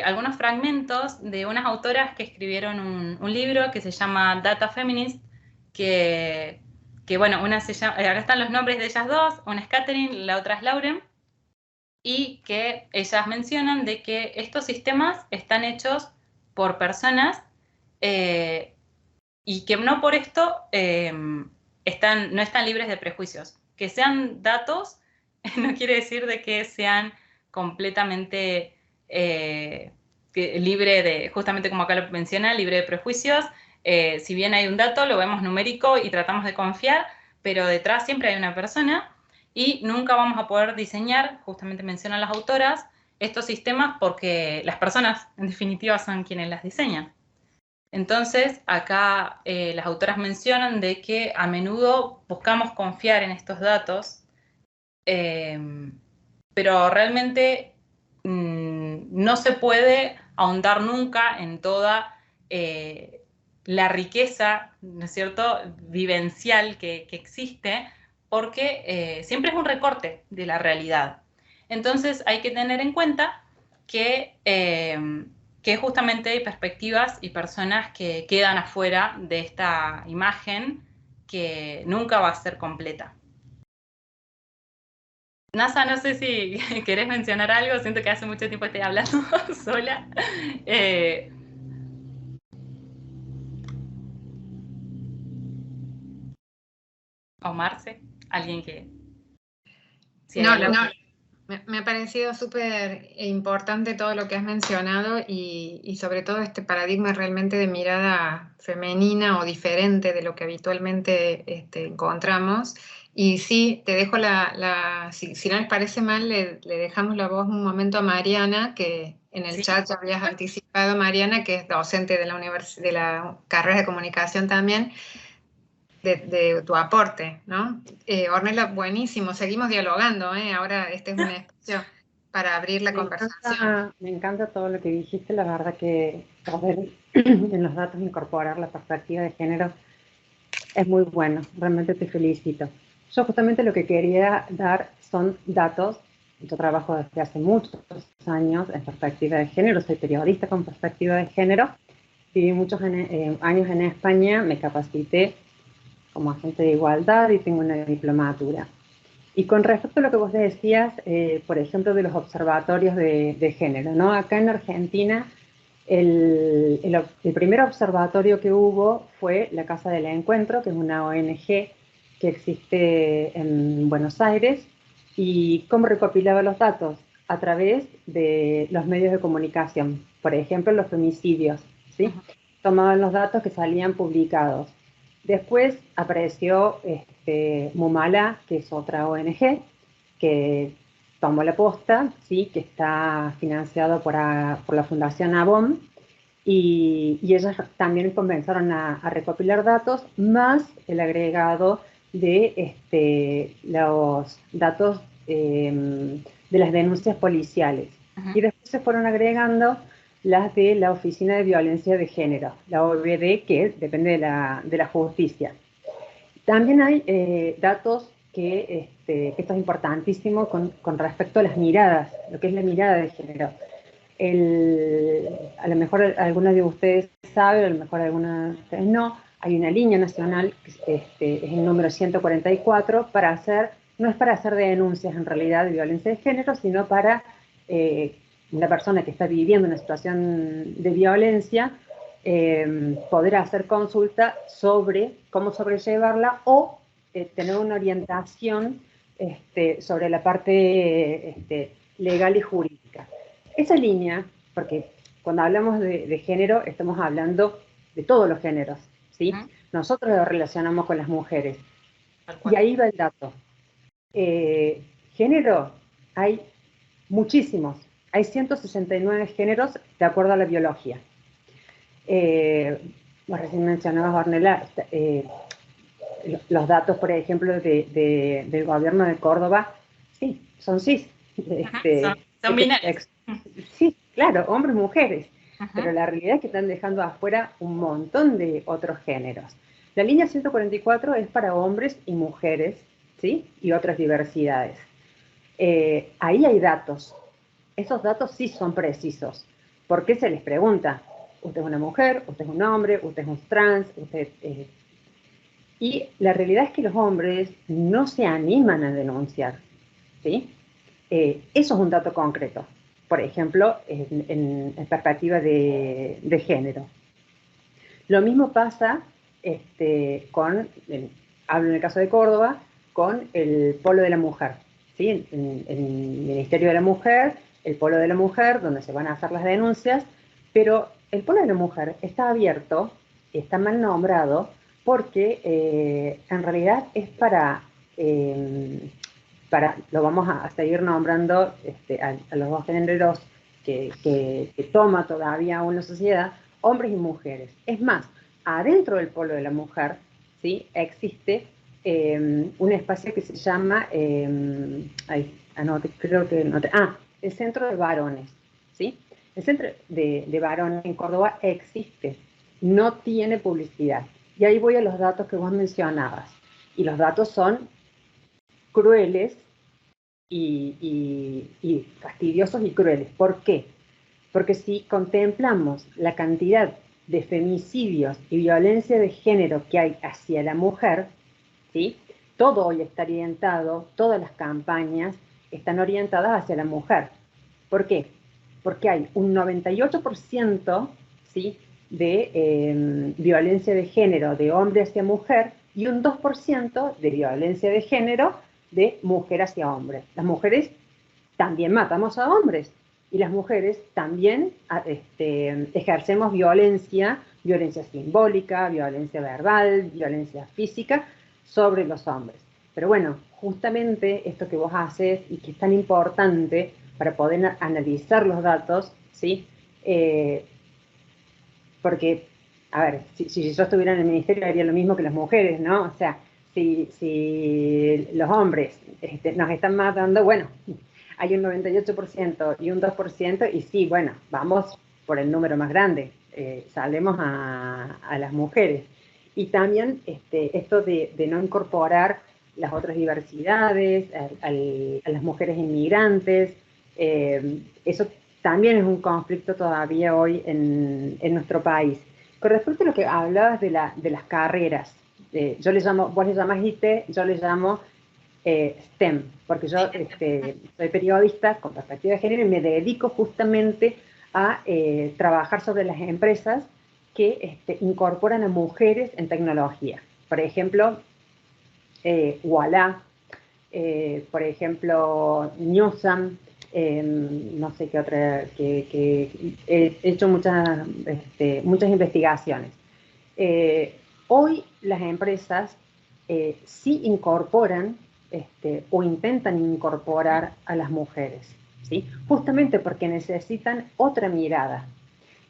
S3: algunos fragmentos de unas autoras que escribieron un libro que se llama Data Feminist, que bueno, una se llama, acá están los nombres de ellas dos, una es Catherine, la otra es Lauren, y que ellas mencionan de que estos sistemas están hechos por personas y que no por esto no están libres de prejuicios. Que sean datos no quiere decir de que sean completamente libre de, justamente como acá lo menciona, libre de prejuicios. Si bien hay un dato, lo vemos numérico y tratamos de confiar, pero detrás siempre hay una persona y nunca vamos a poder diseñar, justamente mencionan las autoras, estos sistemas porque las personas, en definitiva, son quienes las diseñan. Entonces, acá las autoras mencionan de que a menudo buscamos confiar en estos datos, pero realmente no se puede ahondar nunca en toda la riqueza, ¿no es cierto?, vivencial que existe, porque siempre es un recorte de la realidad. Entonces hay que tener en cuenta que justamente hay perspectivas y personas que quedan afuera de esta imagen que nunca va a ser completa. NASA, no sé si querés mencionar algo, siento que hace mucho tiempo estoy hablando sola. O Marce, alguien que... Si
S2: no, me ha parecido súper importante todo lo que has mencionado y sobre todo este paradigma realmente de mirada femenina o diferente de lo que habitualmente encontramos. Y sí, te dejo si no les parece mal, le dejamos la voz un momento a Mariana, que en el chat ya habías anticipado, Mariana, que es docente de de la carrera de comunicación también, de tu aporte, ¿no? Ornella, buenísimo, seguimos dialogando, ahora este es un espacio para abrir la conversación.
S4: Me encanta todo lo que dijiste, la verdad que poder en los datos incorporar la perspectiva de género es muy bueno, realmente te felicito. Yo justamente lo que quería dar son datos. Yo trabajo desde hace muchos años en perspectiva de género, soy periodista con perspectiva de género, viví muchos años en España, me capacité como agente de igualdad y tengo una diplomatura. Y con respecto a lo que vos decías, por ejemplo, de los observatorios de género, ¿no? Acá en Argentina, el primer observatorio que hubo fue la Casa del Encuentro, que es una ONG que existe en Buenos Aires. ¿Y cómo recopilaba los datos? A través de los medios de comunicación. Por ejemplo, los femicidios, ¿sí? Tomaban los datos que salían publicados. Después apareció Mumala, que es otra ONG, que tomó la posta, ¿sí? Que está financiado por la Fundación Avon, y ellas también comenzaron a recopilar datos, más el agregado de los datos de las denuncias policiales. Y después se fueron agregando las de la Oficina de Violencia de Género, la OVD, que depende de la justicia. También hay datos que esto es importantísimo con respecto a las miradas, lo que es la mirada de género. A lo mejor algunos de ustedes saben, a lo mejor algunos de ustedes no, hay una línea nacional, es el número 144, no es para hacer denuncias en realidad de violencia de género, sino para una persona que está viviendo una situación de violencia, poder hacer consulta sobre cómo sobrellevarla o tener una orientación sobre la parte legal y jurídica. Esa línea, porque cuando hablamos de género estamos hablando de todos los géneros, ¿sí? Nosotros lo relacionamos con las mujeres. Y ahí va el dato. Género, hay muchísimos. Hay 169 géneros de acuerdo a la biología. Vos recién mencionabas, Ornella, los datos, por ejemplo, del gobierno de Córdoba, sí, son cis.
S3: Son binarios.
S4: Sí, claro, hombres y mujeres. Pero la realidad es que están dejando afuera un montón de otros géneros. La línea 144 es para hombres y mujeres, ¿sí? Y otras diversidades. Ahí hay datos. Esos datos sí son precisos. ¿Por qué se les pregunta? Usted es una mujer, usted es un hombre, usted es un trans, usted... Y la realidad es que los hombres no se animan a denunciar, ¿sí? Eso es un dato concreto. Por ejemplo, en perspectiva de género. Lo mismo pasa hablo en el caso de Córdoba, con el Polo de la Mujer, ¿sí? En el Ministerio de la Mujer, el Polo de la Mujer, donde se van a hacer las denuncias, pero el Polo de la Mujer está abierto, está mal nombrado, porque en realidad es lo vamos a seguir nombrando a los dos géneros que toma todavía una sociedad, hombres y mujeres. Es más, adentro del Polo de la Mujer, ¿sí? Existe un espacio que se llama, el Centro de Varones, ¿sí? El Centro de Varones en Córdoba existe, no tiene publicidad. Y ahí voy a los datos que vos mencionabas. Y los datos son crueles y fastidiosos y crueles. ¿Por qué? Porque si contemplamos la cantidad de femicidios y violencia de género que hay hacia la mujer, ¿sí? Todo hoy está orientado, todas las campañas están orientadas hacia la mujer. ¿Por qué? Porque hay un 98%, ¿sí? de violencia de género de hombre hacia mujer y un 2% de violencia de género de mujer hacia hombre. Las mujeres también matamos a hombres y las mujeres también ejercemos violencia simbólica, violencia verbal, violencia física sobre los hombres. Pero bueno, justamente esto que vos haces y que es tan importante para poder analizar los datos, ¿sí? Porque, a ver, si yo estuviera en el ministerio haría lo mismo que las mujeres, ¿no? O sea, si los hombres nos están matando, bueno, hay un 98% y un 2%, y sí, bueno, vamos por el número más grande, salvemos a las mujeres. Y también esto de no incorporar las otras diversidades, a las mujeres inmigrantes, eso también es un conflicto todavía hoy en nuestro país. Con respecto a lo que hablabas de las carreras, yo le llamo, vos le llamás IT, yo le llamo STEM, porque yo soy periodista con perspectiva de género y me dedico justamente a trabajar sobre las empresas que incorporan a mujeres en tecnología. Por ejemplo, Walla, por ejemplo, Newsam, no sé qué otra, que he hecho muchas investigaciones. Hoy las empresas sí incorporan o intentan incorporar a las mujeres, ¿sí? Justamente porque necesitan otra mirada.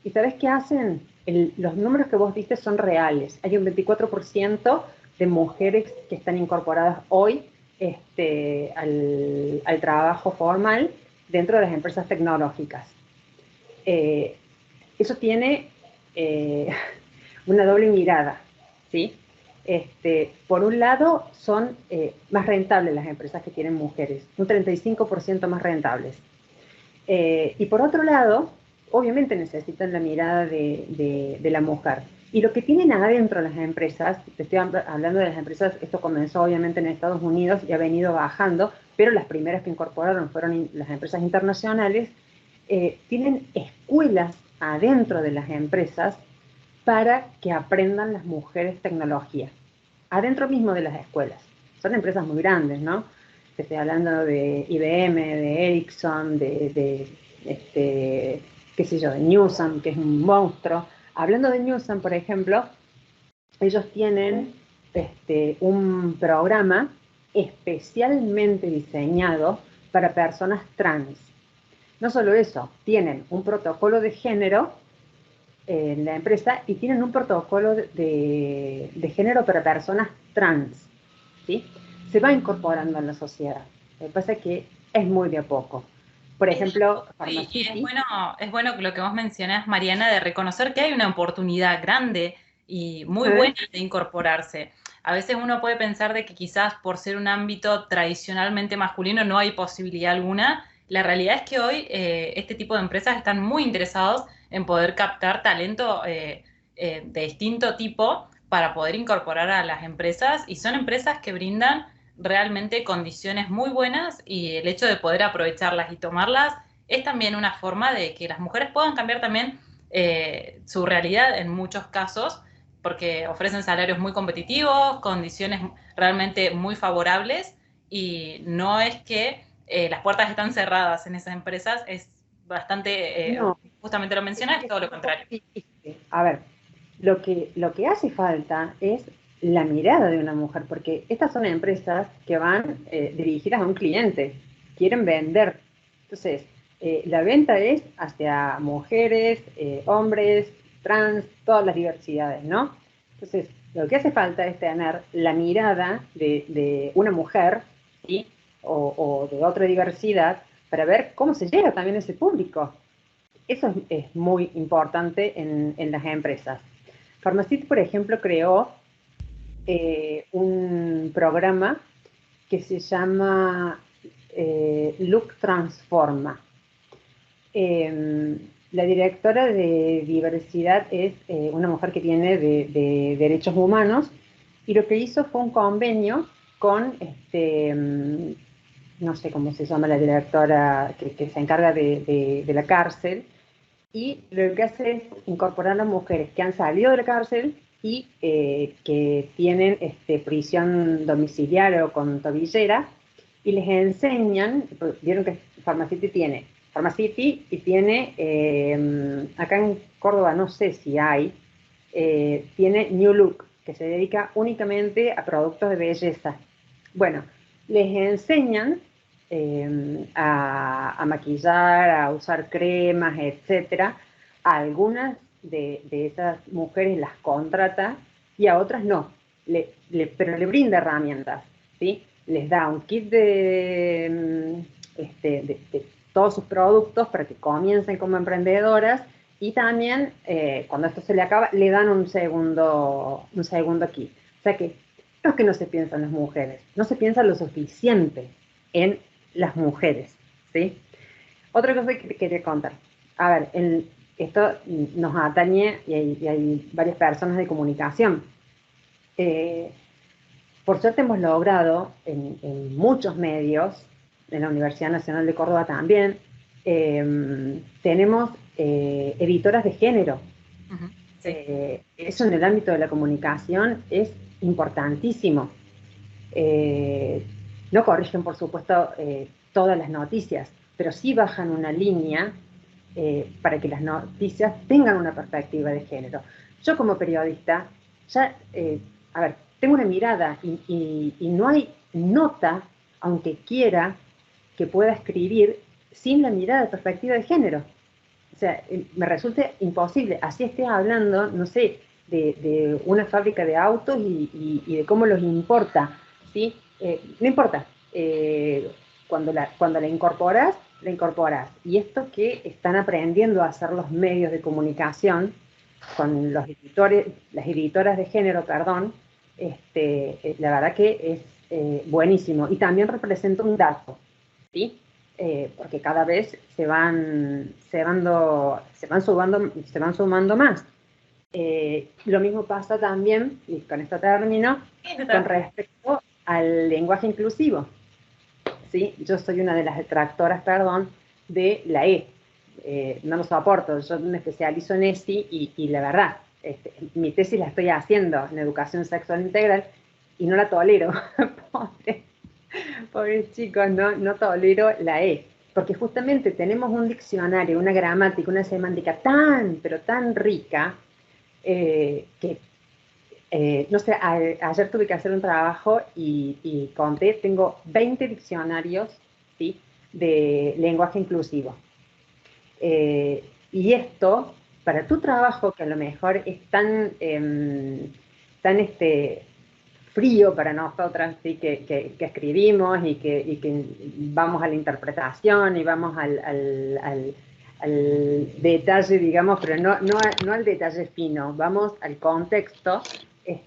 S4: ¿Y sabes qué hacen? Los números que vos diste son reales. Hay un 24% de mujeres que están incorporadas hoy al trabajo formal dentro de las empresas tecnológicas. Eso tiene una doble mirada, ¿sí? Por un lado, son más rentables las empresas que tienen mujeres, un 35% más rentables. Y por otro lado, obviamente necesitan la mirada de la mujer. Y lo que tienen adentro las empresas, te estoy hablando de las empresas, esto comenzó obviamente en Estados Unidos y ha venido bajando, pero las primeras que incorporaron fueron las empresas internacionales, tienen escuelas adentro de las empresas para que aprendan las mujeres tecnología, adentro mismo de las escuelas. Son empresas muy grandes, ¿no? Te estoy hablando de IBM, de Ericsson, qué sé yo, de Newsom, que es un monstruo. Hablando de Newsom, por ejemplo, ellos tienen un programa especialmente diseñado para personas trans. No solo eso, tienen un protocolo de género en la empresa y tienen un protocolo de género para personas trans, ¿sí? Se va incorporando en la sociedad. Lo que pasa es que es muy de a poco. Por ejemplo,
S3: Pharmacity. Es bueno lo que vos mencionás, Mariana, de reconocer que hay una oportunidad grande y muy buena de incorporarse. A veces uno puede pensar de que quizás por ser un ámbito tradicionalmente masculino no hay posibilidad alguna. La realidad es que hoy este tipo de empresas están muy interesados en poder captar talento de distinto tipo para poder incorporar a las empresas, y son empresas que brindan realmente condiciones muy buenas, y el hecho de poder aprovecharlas y tomarlas es también una forma de que las mujeres puedan cambiar también su realidad en muchos casos, porque ofrecen salarios muy competitivos, condiciones realmente muy favorables, y no es que las puertas están cerradas en esas empresas, es bastante,
S4: no,
S3: justamente lo mencionas, todo lo contrario.
S4: A ver, lo que hace falta es la mirada de una mujer, porque estas son empresas que van dirigidas a un cliente, quieren vender. Entonces, la venta es hacia mujeres, hombres, trans, todas las diversidades, ¿no? Entonces, lo que hace falta es tener la mirada de una mujer, ¿sí? O de otra diversidad, para ver cómo se llega también a ese público. Eso es muy importante en las empresas. Pharmacity, por ejemplo, creó un programa que se llama Look Transforma. La directora de diversidad es una mujer que viene de derechos humanos, y lo que hizo fue un convenio con, no sé cómo se llama la directora que se encarga de la cárcel, y lo que hace es incorporar a mujeres que han salido de la cárcel y que tienen prisión domiciliaria o con tobillera, y les enseñan. Vieron que Pharmacity tiene y tiene, acá en Córdoba no sé si hay, tiene New Look, que se dedica únicamente a productos de belleza. Bueno, les enseñan a maquillar, a usar cremas, etcétera. A algunas de esas mujeres las contrata y a otras no, pero le brinda herramientas, ¿sí? Les da un kit de todos sus productos para que comiencen como emprendedoras, y también cuando esto se le acaba le dan un segundo kit. O sea que no es que no se piensa en las mujeres, no se piensa lo suficiente en las mujeres, ¿sí? Otra cosa que te quería contar. A ver, esto nos atañe y hay varias personas de comunicación. Por suerte hemos logrado en muchos medios, en la Universidad Nacional de Córdoba también, tenemos editoras de género.
S3: Uh-huh. Sí.
S4: Eso en el ámbito de la comunicación es importantísimo. No corrigen, por supuesto, todas las noticias, pero sí bajan una línea para que las noticias tengan una perspectiva de género. Yo como periodista, ya, a ver, tengo una mirada y no hay nota, aunque quiera, que pueda escribir sin la mirada de perspectiva de género. O sea, me resulta imposible. Así esté hablando, no sé, de una fábrica de autos y de cómo los importa, ¿sí? No importa. Cuando la incorporas, la incorporas. Y esto que están aprendiendo a hacer los medios de comunicación con los editores, las editoras de género, perdón, la verdad que es buenísimo. Y también representa un dato, ¿sí? Porque cada vez se van sumando más. Lo mismo pasa también, y con esto termino, con respecto al lenguaje inclusivo. ¿sí? Yo soy una de las detractoras, perdón, de la E. No lo soporto, yo me especializo en ESI y la verdad, mi tesis la estoy haciendo en educación sexual integral y no la tolero. Pobres chicos, no tolero la E. Porque justamente tenemos un diccionario, una gramática, una semántica tan, pero tan rica, que, no sé, ayer tuve que hacer un trabajo y conté, tengo 20 diccionarios, ¿sí?, de lenguaje inclusivo. Y esto, para tu trabajo, que a lo mejor es tan frío para nosotras, ¿sí?, que escribimos y que vamos a la interpretación y vamos al detalle, digamos, pero no al detalle fino, vamos al contexto, es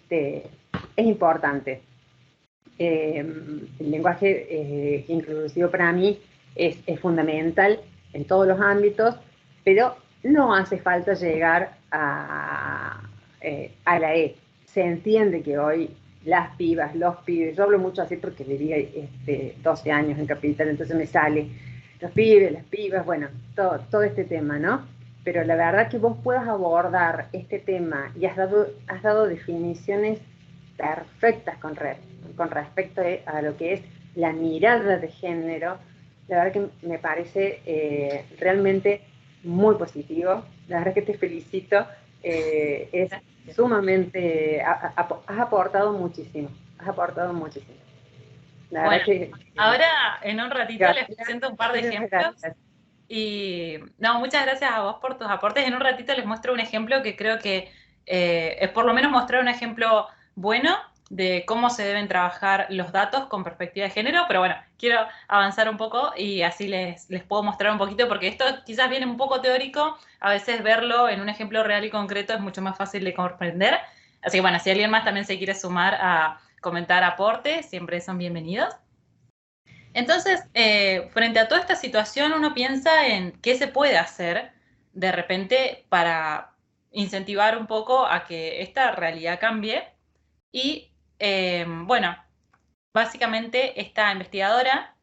S4: importante. El lenguaje inclusivo para mí es fundamental en todos los ámbitos, pero no hace falta llegar a la E. Se entiende que hoy las pibas, los pibes, yo hablo mucho así porque viví 12 años en Capital, entonces me sale los pibes, las pibas, bueno, todo este tema, ¿no? Pero la verdad que vos puedas abordar este tema y has dado definiciones perfectas con respecto a lo que es la mirada de género, la verdad que me parece realmente muy positivo. La verdad que te felicito. Es sumamente, has aportado muchísimo. La
S3: bueno,
S4: verdad que,
S3: ahora en un ratito
S4: gracias,
S3: les presento un par de ejemplos.
S4: gracias.
S3: Y no, muchas gracias a vos por tus aportes. En un ratito les muestro un ejemplo que creo que es por lo menos mostrar un ejemplo bueno de cómo se deben trabajar los datos con perspectiva de género, pero bueno, quiero avanzar un poco y así les puedo mostrar un poquito, porque esto quizás viene un poco teórico, a veces verlo en un ejemplo real y concreto es mucho más fácil de comprender. Así que bueno, si alguien más también se quiere sumar a comentar aportes, siempre son bienvenidos. Entonces, frente a toda esta situación, uno piensa en qué se puede hacer de repente para incentivar un poco a que esta realidad cambie. Y bueno, básicamente esta investigadora,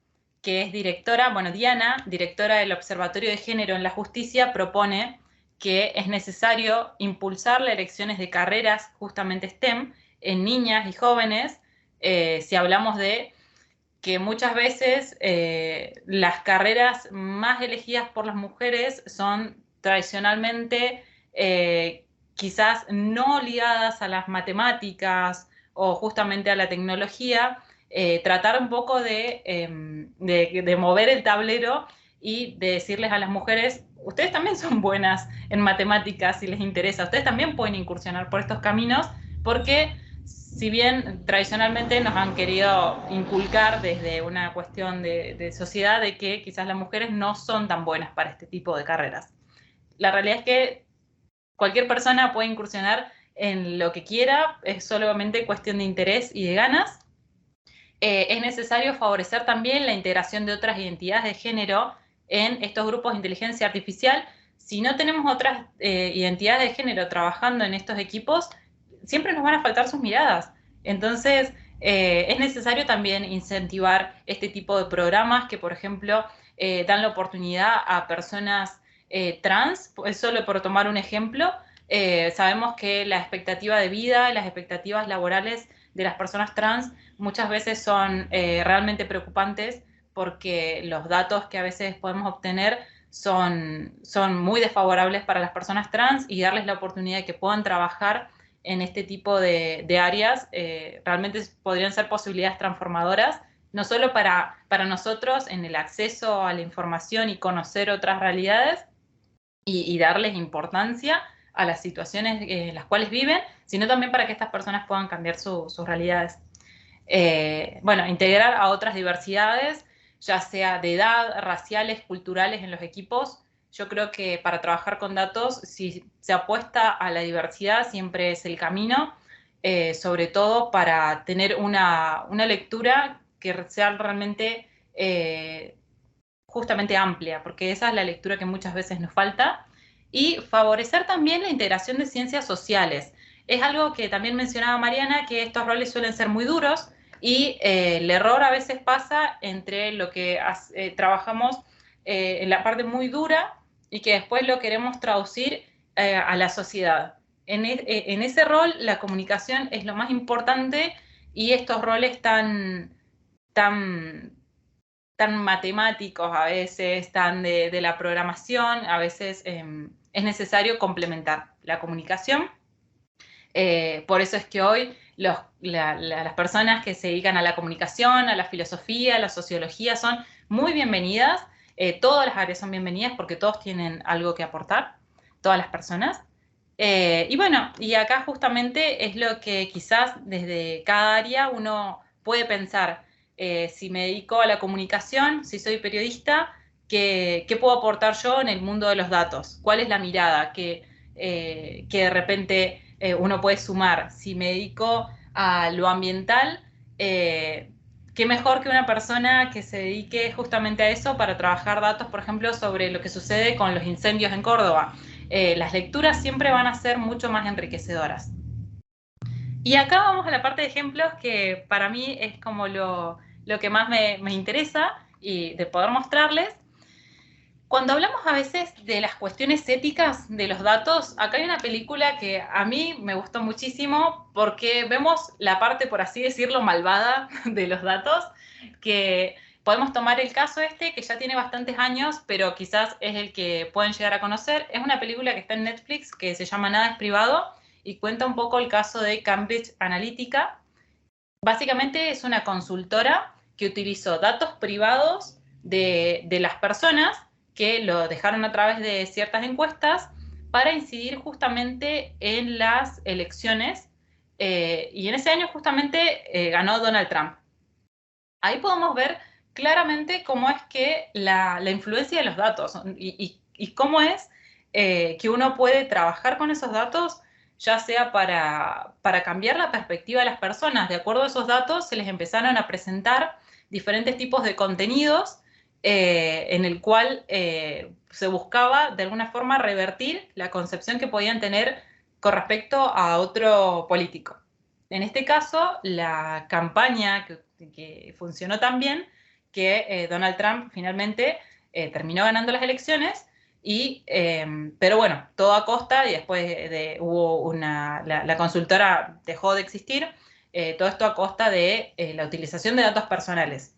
S3: que es directora, bueno, Diana, directora del Observatorio de Género en la Justicia, propone que es necesario impulsar las elecciones de carreras justamente STEM en niñas y jóvenes, si hablamos de que muchas veces las carreras más elegidas por las mujeres son tradicionalmente quizás no ligadas a las matemáticas o justamente a la tecnología, tratar un poco de mover el tablero y de decirles a las mujeres, ustedes también son buenas en matemáticas si les interesa, ustedes también pueden incursionar por estos caminos, porque si bien tradicionalmente nos han querido inculcar desde una cuestión de sociedad de que quizás las mujeres no son tan buenas para este tipo de carreras. La realidad es que cualquier persona puede incursionar en lo que quiera, es solamente cuestión de interés y de ganas. Es necesario favorecer también la integración de otras identidades de género en estos grupos de inteligencia artificial. Si no tenemos otras identidades de género trabajando en estos equipos, siempre nos van a faltar sus miradas. Entonces, es necesario también incentivar este tipo de programas que, por ejemplo, dan la oportunidad a personas trans, solo por tomar un ejemplo. Sabemos que la expectativa de vida, las expectativas laborales de las personas trans muchas veces son realmente preocupantes, porque los datos que a veces podemos obtener son muy desfavorables para las personas trans, y darles la oportunidad de que puedan trabajar en este tipo de áreas realmente podrían ser posibilidades transformadoras, no solo para nosotros en el acceso a la información y conocer otras realidades y darles importancia a las situaciones en las cuales viven, sino también para que estas personas puedan cambiar sus realidades. Bueno, integrar a otras diversidades, ya sea de edad, raciales, culturales en los equipos. Yo creo que para trabajar con datos, si se apuesta a la diversidad, siempre es el camino, sobre todo para tener una lectura que sea realmente justamente amplia, porque esa es la lectura que muchas veces nos falta. Y favorecer también la integración de ciencias sociales. Es algo que también mencionaba Mariana, que estos roles suelen ser muy duros Y el error a veces pasa entre lo que trabajamos en la parte muy dura y que después lo queremos traducir a la sociedad. En ese rol la comunicación es lo más importante, y estos roles tan matemáticos a veces, tan de la programación, a veces es necesario complementar la comunicación. Por eso es que hoy las personas que se dedican a la comunicación, a la filosofía, a la sociología son muy bienvenidas. Todas las áreas son bienvenidas porque todos tienen algo que aportar, todas las personas. Y bueno, y acá justamente es lo que quizás desde cada área uno puede pensar. Si me dedico a la comunicación, si soy periodista, ¿qué puedo aportar yo en el mundo de los datos? ¿Cuál es la mirada que de repente uno puede sumar? Si me dedico a lo ambiental, qué mejor que una persona que se dedique justamente a eso para trabajar datos, por ejemplo, sobre lo que sucede con los incendios en Córdoba. Las lecturas siempre van a ser mucho más enriquecedoras. Y acá vamos a la parte de ejemplos, que para mí es como lo que más me interesa y de poder mostrarles. Cuando hablamos a veces de las cuestiones éticas de los datos, acá hay una película que a mí me gustó muchísimo porque vemos la parte, por así decirlo, malvada de los datos, que podemos tomar el caso que ya tiene bastantes años, pero quizás es el que pueden llegar a conocer. Es una película que está en Netflix que se llama Nada es privado y cuenta un poco el caso de Cambridge Analytica. Básicamente es una consultora que utilizó datos privados de las personas que lo dejaron a través de ciertas encuestas para incidir justamente en las elecciones, y en ese año justamente ganó Donald Trump. Ahí podemos ver claramente cómo es que la influencia de los datos y cómo es que uno puede trabajar con esos datos, ya sea para cambiar la perspectiva de las personas. De acuerdo a esos datos se les empezaron a presentar diferentes tipos de contenidos en el cual se buscaba de alguna forma revertir la concepción que podían tener con respecto a otro político. En este caso, la campaña que funcionó tan bien que Donald Trump finalmente terminó ganando las elecciones, pero bueno, todo a costa, y después hubo la consultora dejó de existir, todo esto a costa de la utilización de datos personales.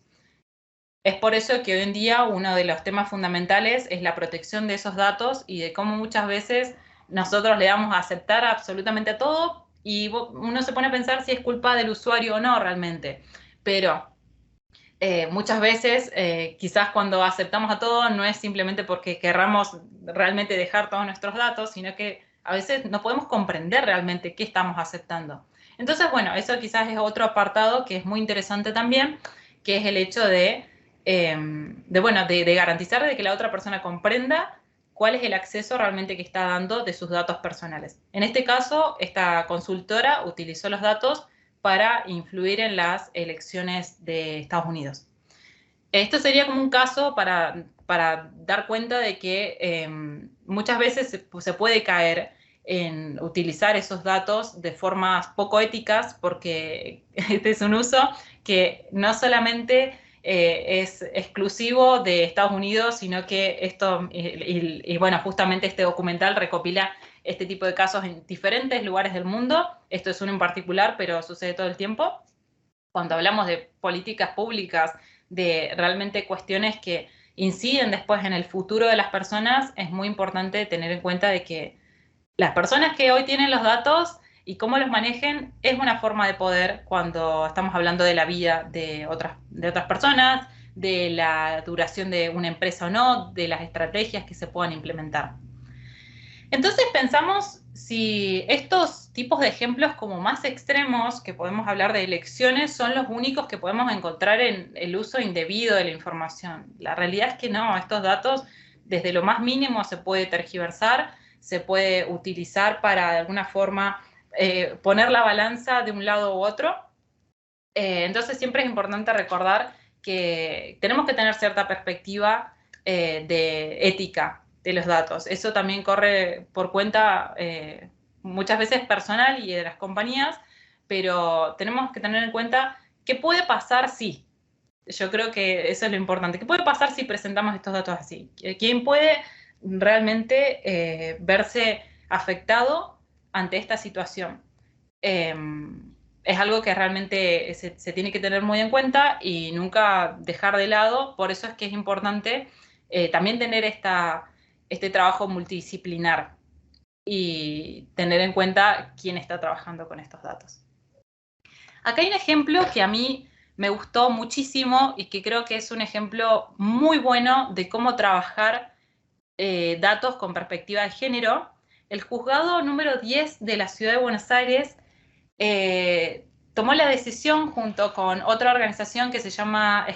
S3: Es por eso que hoy en día uno de los temas fundamentales es la protección de esos datos y de cómo muchas veces nosotros le damos a aceptar absolutamente a todo y uno se pone a pensar si es culpa del usuario o no realmente. Pero muchas veces quizás cuando aceptamos a todo no es simplemente porque querramos realmente dejar todos nuestros datos, sino que a veces no podemos comprender realmente qué estamos aceptando. Entonces, bueno, eso quizás es otro apartado que es muy interesante también, que es el hecho de garantizar de que la otra persona comprenda cuál es el acceso realmente que está dando de sus datos personales. En este caso, esta consultora utilizó los datos para influir en las elecciones de Estados Unidos. Esto sería como un caso para dar cuenta de que muchas veces se puede caer en utilizar esos datos de formas poco éticas, porque este es un uso que no solamente es exclusivo de Estados Unidos, sino que esto, y bueno, justamente este documental recopila este tipo de casos en diferentes lugares del mundo. Esto es uno en particular, pero sucede todo el tiempo. Cuando hablamos de políticas públicas, de realmente cuestiones que inciden después en el futuro de las personas, es muy importante tener en cuenta de que las personas que hoy tienen los datos y cómo los manejen es una forma de poder cuando estamos hablando de la vida de otras personas, de la duración de una empresa o no, de las estrategias que se puedan implementar. Entonces pensamos si estos tipos de ejemplos como más extremos, que podemos hablar de elecciones, son los únicos que podemos encontrar en el uso indebido de la información. La realidad es que no, estos datos desde lo más mínimo se puede tergiversar, se puede utilizar para de alguna forma poner la balanza de un lado u otro. Entonces siempre es importante recordar que tenemos que tener cierta perspectiva de ética de los datos. Eso también corre por cuenta muchas veces personal y de las compañías, pero tenemos que tener en cuenta ¿Qué puede pasar si? Yo creo que eso es lo importante. ¿Qué puede pasar si presentamos estos datos así? ¿Quién puede realmente verse afectado ante esta situación? Es algo que realmente se tiene que tener muy en cuenta y nunca dejar de lado. Por eso es que es importante también tener este trabajo multidisciplinar y tener en cuenta quién está trabajando con estos datos. Acá hay un ejemplo que a mí me gustó muchísimo y que creo que es un ejemplo muy bueno de cómo trabajar datos con perspectiva de género. El juzgado número 10 de la Ciudad de Buenos Aires tomó la decisión junto con otra organización que se llama,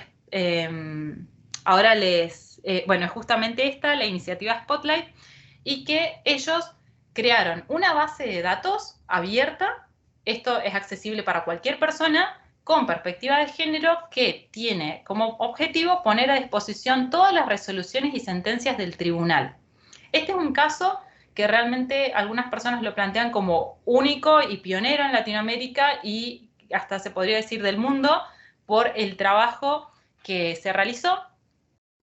S3: bueno, justamente esta, la iniciativa Spotlight, y que ellos crearon una base de datos abierta. Esto es accesible para cualquier persona con perspectiva de género, que tiene como objetivo poner a disposición todas las resoluciones y sentencias del tribunal. Este es un caso que realmente algunas personas lo plantean como único y pionero en Latinoamérica y hasta se podría decir del mundo, por el trabajo que se realizó.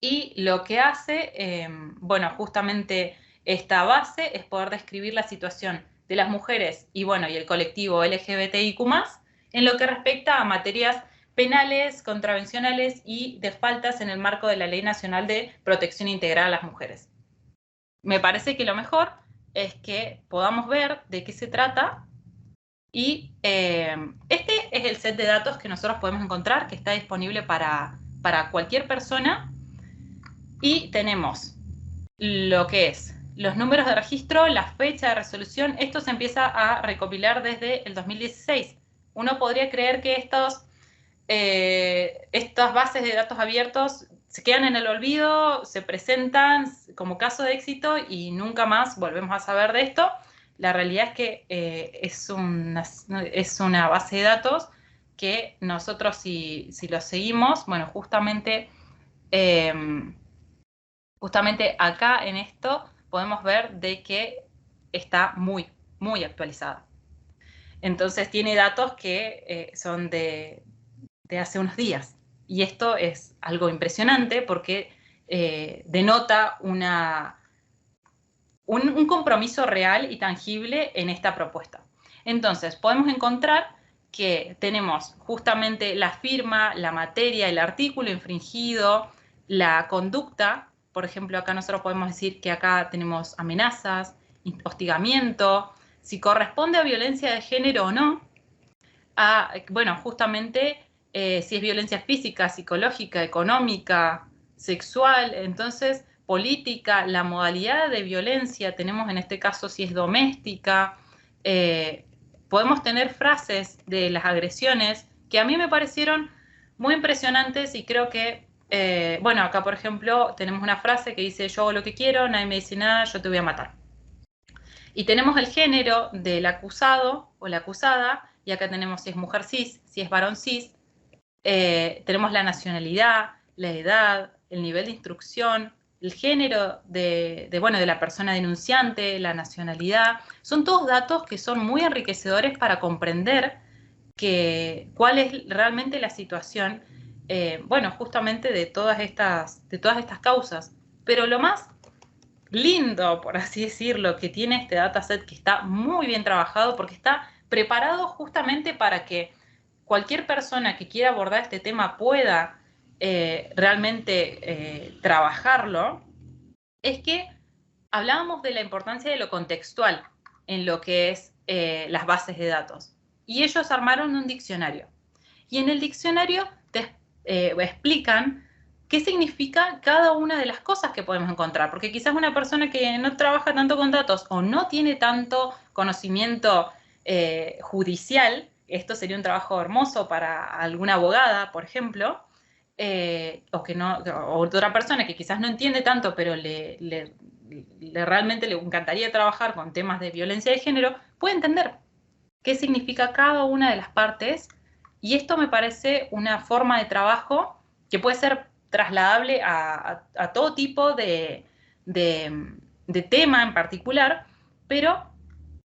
S3: Y lo que hace, bueno, justamente esta base es poder describir la situación de las mujeres y, bueno, y el colectivo LGBTIQ+, en lo que respecta a materias penales, contravencionales y de faltas en el marco de la Ley Nacional de Protección Integral a las Mujeres. Me parece que lo mejor es que podamos ver de qué se trata y este es el set de datos que nosotros podemos encontrar, que está disponible para cualquier persona, y tenemos lo que es los números de registro, la fecha de resolución. Esto se empieza a recopilar desde el 2016. Uno podría creer que estas bases de datos abiertos se quedan en el olvido, se presentan como caso de éxito y nunca más volvemos a saber de esto. La realidad es que es una base de datos que nosotros, si lo seguimos, bueno, justamente acá en esto podemos ver de que está muy, muy actualizada. Entonces tiene datos que son de hace unos días. Y esto es algo impresionante porque denota un compromiso real y tangible en esta propuesta. Entonces, podemos encontrar que tenemos justamente la firma, la materia, el artículo infringido, la conducta. Por ejemplo, acá nosotros podemos decir que acá tenemos amenazas, hostigamiento, si corresponde a violencia de género o no. Bueno, justamente si es violencia física, psicológica, económica, sexual, entonces política, la modalidad de violencia, tenemos en este caso si es doméstica, podemos tener frases de las agresiones que a mí me parecieron muy impresionantes y creo que, bueno, acá por ejemplo tenemos una frase que dice: yo hago lo que quiero, nadie me dice nada, yo te voy a matar. Y tenemos el género del acusado o la acusada, y acá tenemos si es mujer cis, si es varón cis, tenemos la nacionalidad, la edad, el nivel de instrucción, el género de la persona denunciante, la nacionalidad. Son todos datos que son muy enriquecedores para comprender cuál es realmente la situación, bueno, justamente de todas estas causas. Pero lo más lindo, por así decirlo, que tiene este dataset, que está muy bien trabajado porque está preparado justamente para que cualquier persona que quiera abordar este tema pueda realmente trabajarlo, es que hablábamos de la importancia de lo contextual en lo que es las bases de datos. Y ellos armaron un diccionario. Y en el diccionario te explican qué significa cada una de las cosas que podemos encontrar. Porque quizás una persona que no trabaja tanto con datos o no tiene tanto conocimiento judicial, esto sería un trabajo hermoso para alguna abogada, por ejemplo, o otra persona que quizás no entiende tanto, pero realmente le encantaría trabajar con temas de violencia de género, puede entender qué significa cada una de las partes. Y esto me parece una forma de trabajo que puede ser trasladable a todo tipo de tema en particular, pero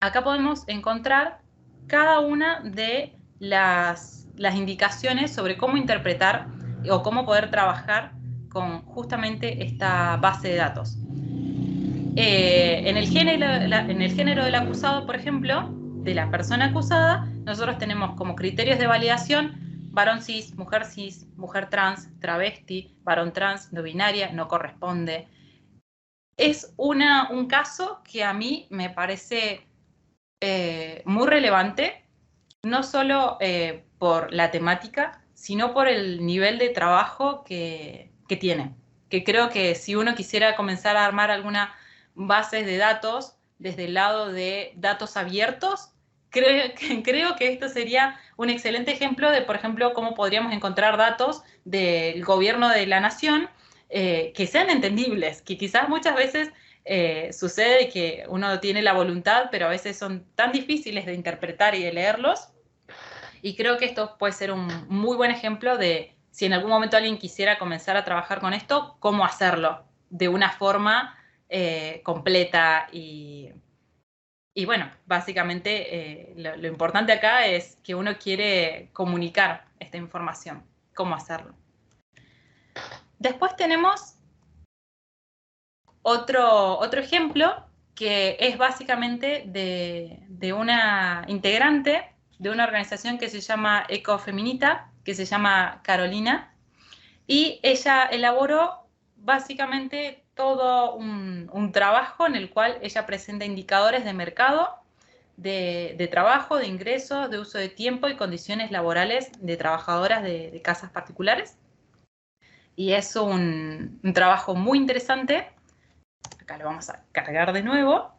S3: acá podemos encontrar cada una de las las indicaciones sobre cómo interpretar o cómo poder trabajar con justamente esta base de datos. En el género del acusado, por ejemplo, de la persona acusada, nosotros tenemos como criterios de validación varón cis, mujer trans, travesti, varón trans, no binaria, no corresponde. Es un caso que a mí me parece muy relevante, no solo por la temática, sino por el nivel de trabajo que tiene. Que creo que si uno quisiera comenzar a armar alguna base de datos desde el lado de datos abiertos, creo que esto sería un excelente ejemplo de, por ejemplo, cómo podríamos encontrar datos del gobierno de la nación que sean entendibles, que quizás muchas veces sucede que uno tiene la voluntad, pero a veces son tan difíciles de interpretar y de leerlos. Y creo que esto puede ser un muy buen ejemplo de si en algún momento alguien quisiera comenzar a trabajar con esto, cómo hacerlo de una forma completa y bueno, básicamente lo importante acá es que uno quiere comunicar esta información, cómo hacerlo. Después tenemos otro ejemplo que es básicamente de una integrante de una organización que se llama Ecofeminita, que se llama Carolina, y ella elaboró básicamente todo un trabajo en el cual ella presenta indicadores de mercado, de trabajo, de ingresos, de uso de tiempo y condiciones laborales de trabajadoras de casas particulares. Y es un trabajo muy interesante. Acá lo vamos a cargar de nuevo.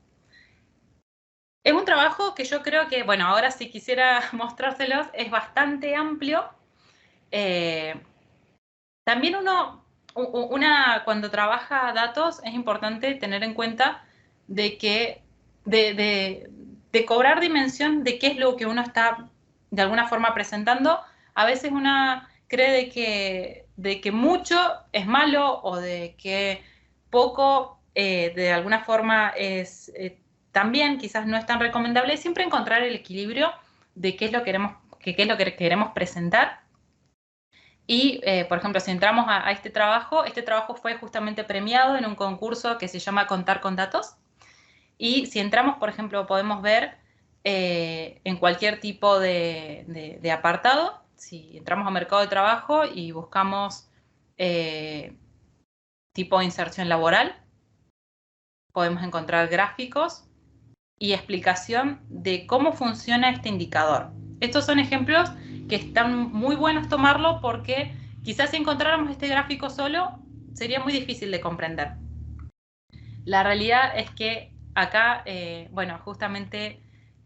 S3: Es un trabajo que yo creo que, bueno, ahora si quisiera mostrárselos, es bastante amplio. También cuando trabaja datos es importante tener en cuenta de que de cobrar dimensión de qué es lo que uno está de alguna forma presentando. A veces uno cree de que mucho es malo o de que poco de alguna forma es también quizás no es tan recomendable. Siempre encontrar el equilibrio de qué es lo que queremos presentar. Y, por ejemplo, si entramos a este trabajo fue justamente premiado en un concurso que se llama Contar con Datos. Y si entramos, por ejemplo, podemos ver en cualquier tipo de apartado, si entramos a mercado de trabajo y buscamos tipo de inserción laboral, podemos encontrar gráficos y explicación de cómo funciona este indicador. Estos son ejemplos que están muy buenos tomarlo porque quizás si encontráramos este gráfico solo sería muy difícil de comprender. La realidad es que acá, bueno, justamente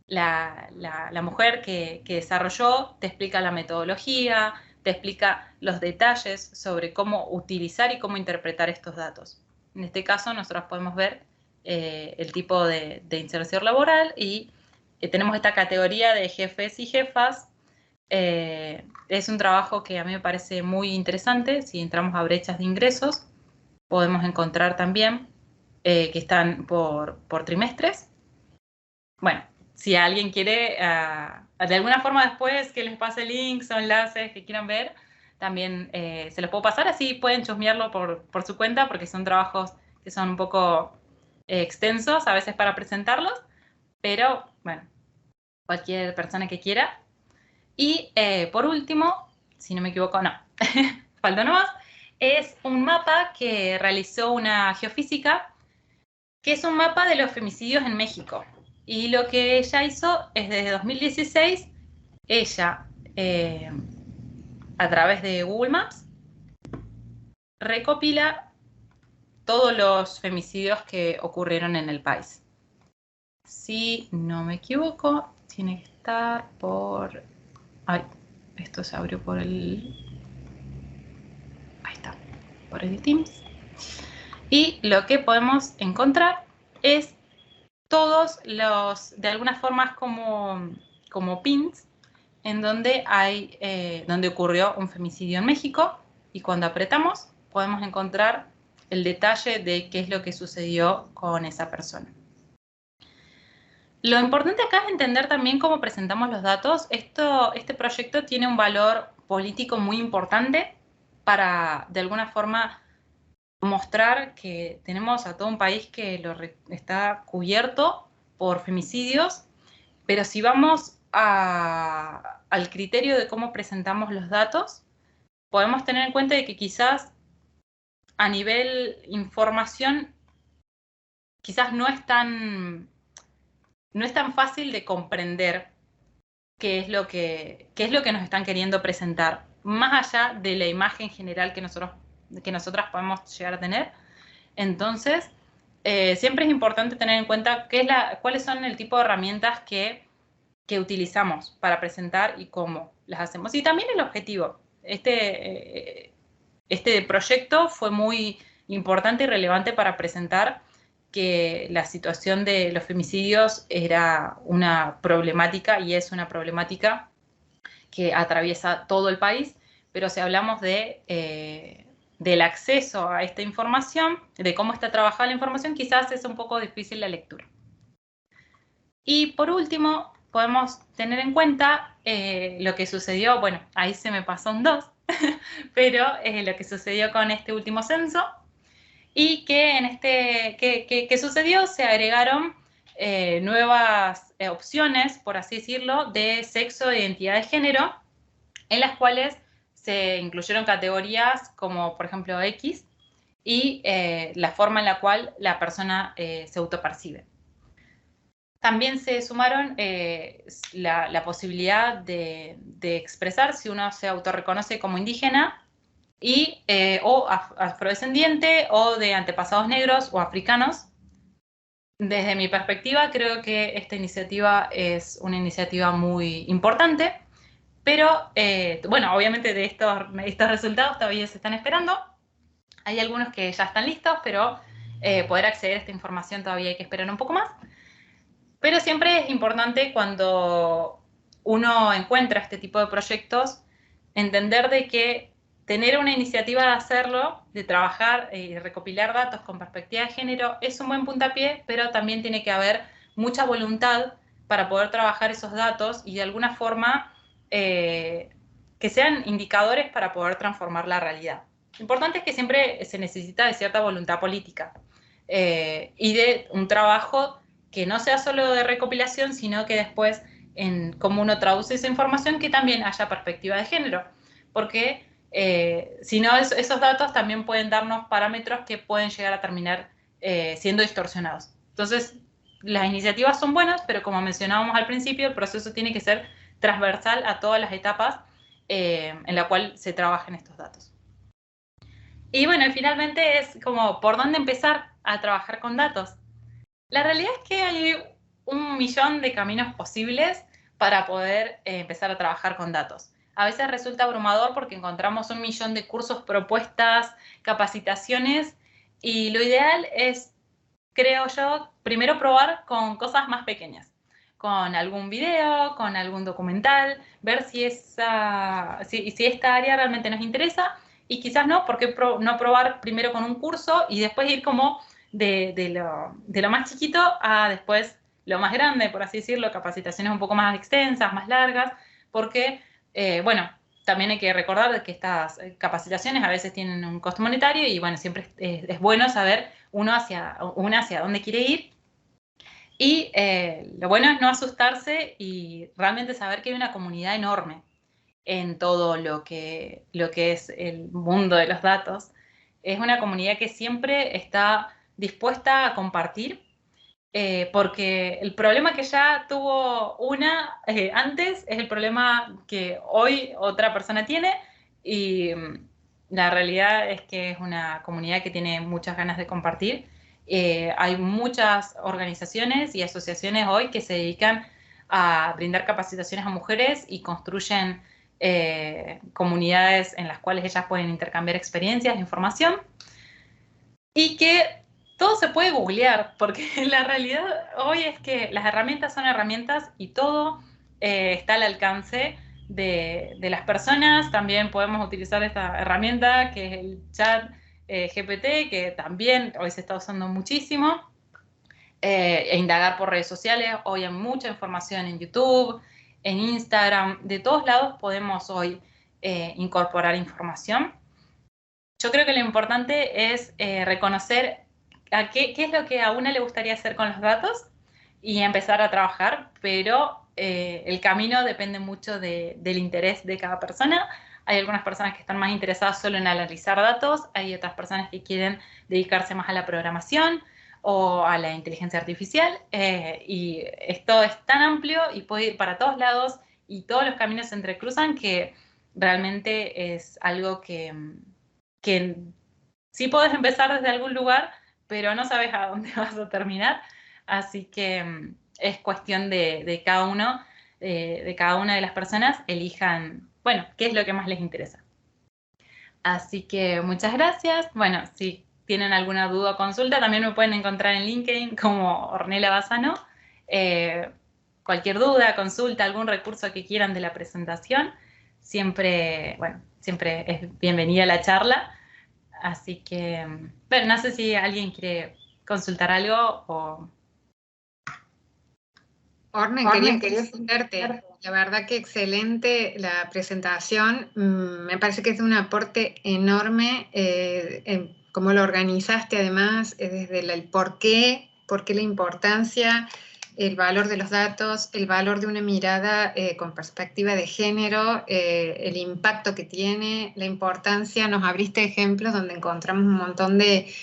S3: la mujer que desarrolló te explica la metodología, te explica los detalles sobre cómo utilizar y cómo interpretar estos datos. En este caso nosotros podemos ver el tipo de inserción laboral y tenemos esta categoría de jefes y jefas. Es un trabajo que a mí me parece muy interesante. Si entramos a brechas de ingresos, podemos encontrar también que están por trimestres. Bueno, si alguien quiere, de alguna forma después que les pase links o enlaces que quieran ver, también se los puedo pasar, así pueden chusmearlo por su cuenta, porque son trabajos que son un poco extensos a veces para presentarlos, pero bueno, cualquier persona que quiera. Y por último, si no me equivoco, no, falta uno más, es un mapa que realizó una geofísica, que es un mapa de los femicidios en México. Y lo que ella hizo es desde 2016, ella, a través de Google Maps, recopila todos los femicidios que ocurrieron en el país. Si no me equivoco, tiene que estar por... Ay, esto se abrió por el... Ahí está, por el Teams. Y lo que podemos encontrar es todos los, de alguna forma como pins, en donde donde ocurrió un femicidio en México, y cuando apretamos podemos encontrar el detalle de qué es lo que sucedió con esa persona. Lo importante acá es entender también cómo presentamos los datos. Este proyecto tiene un valor político muy importante para, de alguna forma, mostrar que tenemos a todo un país que está cubierto por femicidios, pero si vamos al criterio de cómo presentamos los datos, podemos tener en cuenta de que quizás a nivel información, quizás no es tan fácil de comprender qué es lo que nos están queriendo presentar, más allá de la imagen general que nosotras podemos llegar a tener. Entonces, siempre es importante tener en cuenta cuáles son el tipo de herramientas que utilizamos para presentar y cómo las hacemos. Y también el objetivo. Este proyecto fue muy importante y relevante para presentar que la situación de los femicidios era una problemática y es una problemática que atraviesa todo el país, pero si hablamos del acceso a esta información, de cómo está trabajada la información, quizás es un poco difícil la lectura. Y por último, podemos tener en cuenta lo que sucedió, bueno, ahí se me pasó un 2, pero lo que sucedió con este último censo, y que que sucedió, se agregaron nuevas opciones, por así decirlo, de sexo e identidad de género, en las cuales se incluyeron categorías como, por ejemplo, X, y la forma en la cual la persona se autopercibe. También se sumaron la posibilidad de expresar si uno se autorreconoce como indígena, o afrodescendiente, o de antepasados negros o africanos. Desde mi perspectiva, creo que esta iniciativa es una iniciativa muy importante, pero, bueno, obviamente de estos resultados todavía se están esperando. Hay algunos que ya están listos, pero poder acceder a esta información todavía hay que esperar un poco más. Pero siempre es importante, cuando uno encuentra este tipo de proyectos, entender de que tener una iniciativa de hacerlo, de trabajar y recopilar datos con perspectiva de género, es un buen puntapié, pero también tiene que haber mucha voluntad para poder trabajar esos datos y de alguna forma que sean indicadores para poder transformar la realidad. Lo importante es que siempre se necesita de cierta voluntad política y de un trabajo que no sea solo de recopilación, sino que después, en cómo uno traduce esa información, que también haya perspectiva de género, porque si no, esos datos también pueden darnos parámetros que pueden llegar a terminar siendo distorsionados. Entonces, las iniciativas son buenas, pero como mencionábamos al principio, el proceso tiene que ser transversal a todas las etapas en la cual se trabajan estos datos. Y bueno, finalmente es como, ¿por dónde empezar a trabajar con datos? La realidad es que hay 1.000.000 de caminos posibles para poder empezar a trabajar con datos. A veces resulta abrumador porque encontramos 1.000.000 de cursos, propuestas, capacitaciones, y lo ideal es, creo yo, primero probar con cosas más pequeñas, con algún video, con algún documental, ver si esta área realmente nos interesa, y quizás no, porque no probar primero con un curso y después ir como de lo más chiquito a después lo más grande, por así decirlo, capacitaciones un poco más extensas, más largas, porque, bueno, también hay que recordar que estas capacitaciones a veces tienen un costo monetario y, bueno, siempre es bueno saber uno hacia dónde quiere ir. Y lo bueno es no asustarse y realmente saber que hay una comunidad enorme en todo lo que es el mundo de los datos. Es una comunidad que siempre está dispuesta a compartir, porque el problema que ya tuvo antes es el problema que hoy otra persona tiene, y la realidad es que es una comunidad que tiene muchas ganas de compartir. Hay muchas organizaciones y asociaciones hoy que se dedican a brindar capacitaciones a mujeres y construyen comunidades en las cuales ellas pueden intercambiar experiencias e información, y que todo se puede googlear, porque la realidad hoy es que las herramientas son herramientas y todo está al alcance de las personas. También podemos utilizar esta herramienta que es el chat GPT, que también hoy se está usando muchísimo. e indagar por redes sociales. Hoy hay mucha información en YouTube, en Instagram, de todos lados podemos hoy incorporar información. Yo creo que lo importante es reconocer qué es lo que a una le gustaría hacer con los datos y empezar a trabajar, pero el camino depende mucho del interés de cada persona. Hay algunas personas que están más interesadas solo en analizar datos, hay otras personas que quieren dedicarse más a la programación o a la inteligencia artificial, y esto es tan amplio y puede ir para todos lados y todos los caminos se entrecruzan que realmente es algo que sí podés empezar desde algún lugar, pero no sabes a dónde vas a terminar, así que es cuestión de cada uno, de cada una de las personas, elijan, bueno, qué es lo que más les interesa. Así que muchas gracias. Bueno, si tienen alguna duda o consulta, también me pueden encontrar en LinkedIn como Ornella Bassano. Cualquier duda, consulta, algún recurso que quieran de la presentación, siempre, bueno, siempre es bienvenida la charla. Así que, bueno, no sé si alguien quiere consultar algo o...
S2: Orne, quería felicitarte. La verdad que excelente la presentación. Me parece que es un aporte enorme, en cómo lo organizaste además, desde el por qué la importancia, el valor de los datos, el valor de una mirada con perspectiva de género, el impacto que tiene, la importancia. Nos abriste ejemplos donde encontramos un montón de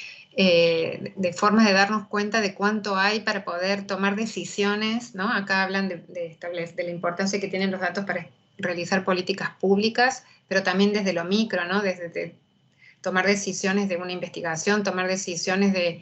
S2: formas de darnos cuenta de cuánto hay para poder tomar decisiones, ¿no? Acá hablan de la importancia que tienen los datos para realizar políticas públicas, pero también desde lo micro, ¿no? Desde tomar decisiones de una investigación, tomar decisiones de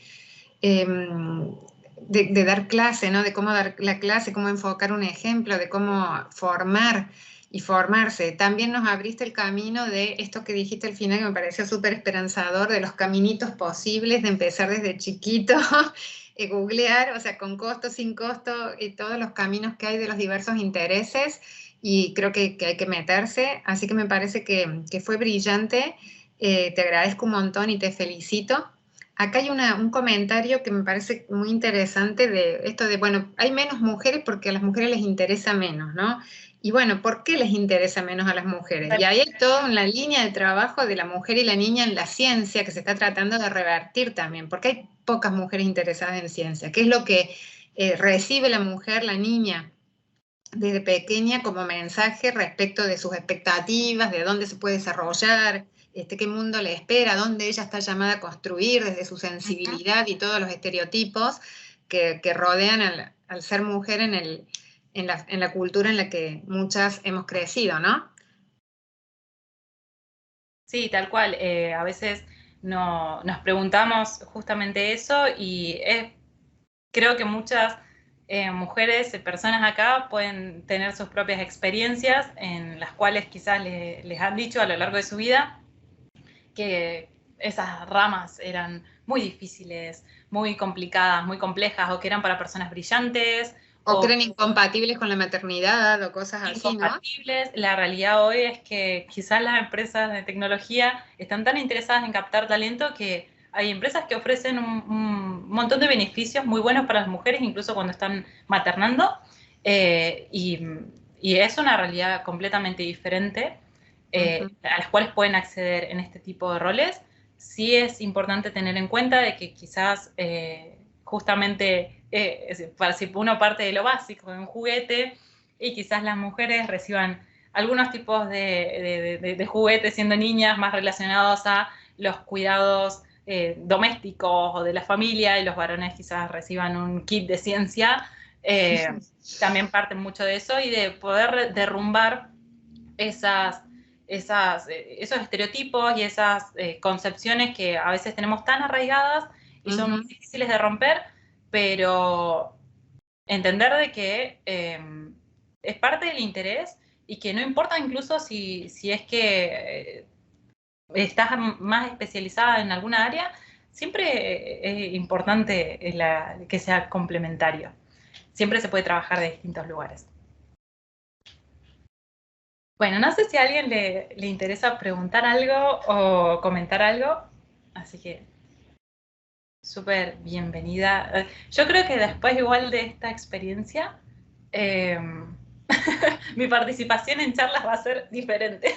S2: dar clase, ¿no? De cómo dar la clase, cómo enfocar un ejemplo, de cómo formar y formarse. También nos abriste el camino de esto que dijiste al final, que me pareció súper esperanzador, de los caminitos posibles, de empezar desde chiquito, googlear, o sea, con costo, sin costo, y todos los caminos que hay de los diversos intereses, y creo que hay que meterse, así que me parece que fue brillante. Te agradezco un montón y te felicito. Acá hay un comentario que me parece muy interesante de esto de, bueno, hay menos mujeres porque a las mujeres les interesa menos, ¿no? Y bueno, ¿por qué les interesa menos a las mujeres? Y ahí hay toda una línea de trabajo de la mujer y la niña en la ciencia que se está tratando de revertir también, porque hay pocas mujeres interesadas en ciencia. ¿Qué es lo que recibe la mujer, la niña, desde pequeña como mensaje respecto de sus expectativas, de dónde se puede desarrollar, qué mundo le espera, dónde ella está llamada a construir desde su sensibilidad y todos los estereotipos que rodean al ser mujer en la cultura en la que muchas hemos crecido, ¿no?
S3: Sí, tal cual. A veces nos preguntamos justamente eso y creo que muchas mujeres, personas acá pueden tener sus propias experiencias en las cuales quizás les han dicho a lo largo de su vida que esas ramas eran muy difíciles, muy complicadas, muy complejas, o que eran para personas brillantes.
S2: O que eran incompatibles con la maternidad o cosas así, ¿no?
S3: Incompatibles. La realidad hoy es que quizás las empresas de tecnología están tan interesadas en captar talento que hay empresas que ofrecen un montón de beneficios muy buenos para las mujeres, incluso cuando están maternando, y es una realidad completamente diferente, a las cuales pueden acceder en este tipo de roles. Sí es importante tener en cuenta de que quizás justamente si uno parte de lo básico, de un juguete, y quizás las mujeres reciban algunos tipos de juguetes siendo niñas más relacionados a los cuidados domésticos o de la familia, y los varones quizás reciban un kit de ciencia. También parten mucho de eso y de poder derrumbar esos estereotipos y esas concepciones que a veces tenemos tan arraigadas y son muy difíciles de romper, pero entender de que es parte del interés y que no importa incluso si es que estás más especializada en alguna área, siempre es importante que sea complementario. Siempre se puede trabajar de distintos lugares. Bueno, no sé si a alguien le interesa preguntar algo o comentar algo, así que súper bienvenida. Yo creo que después igual de esta experiencia, mi participación en charlas va a ser diferente.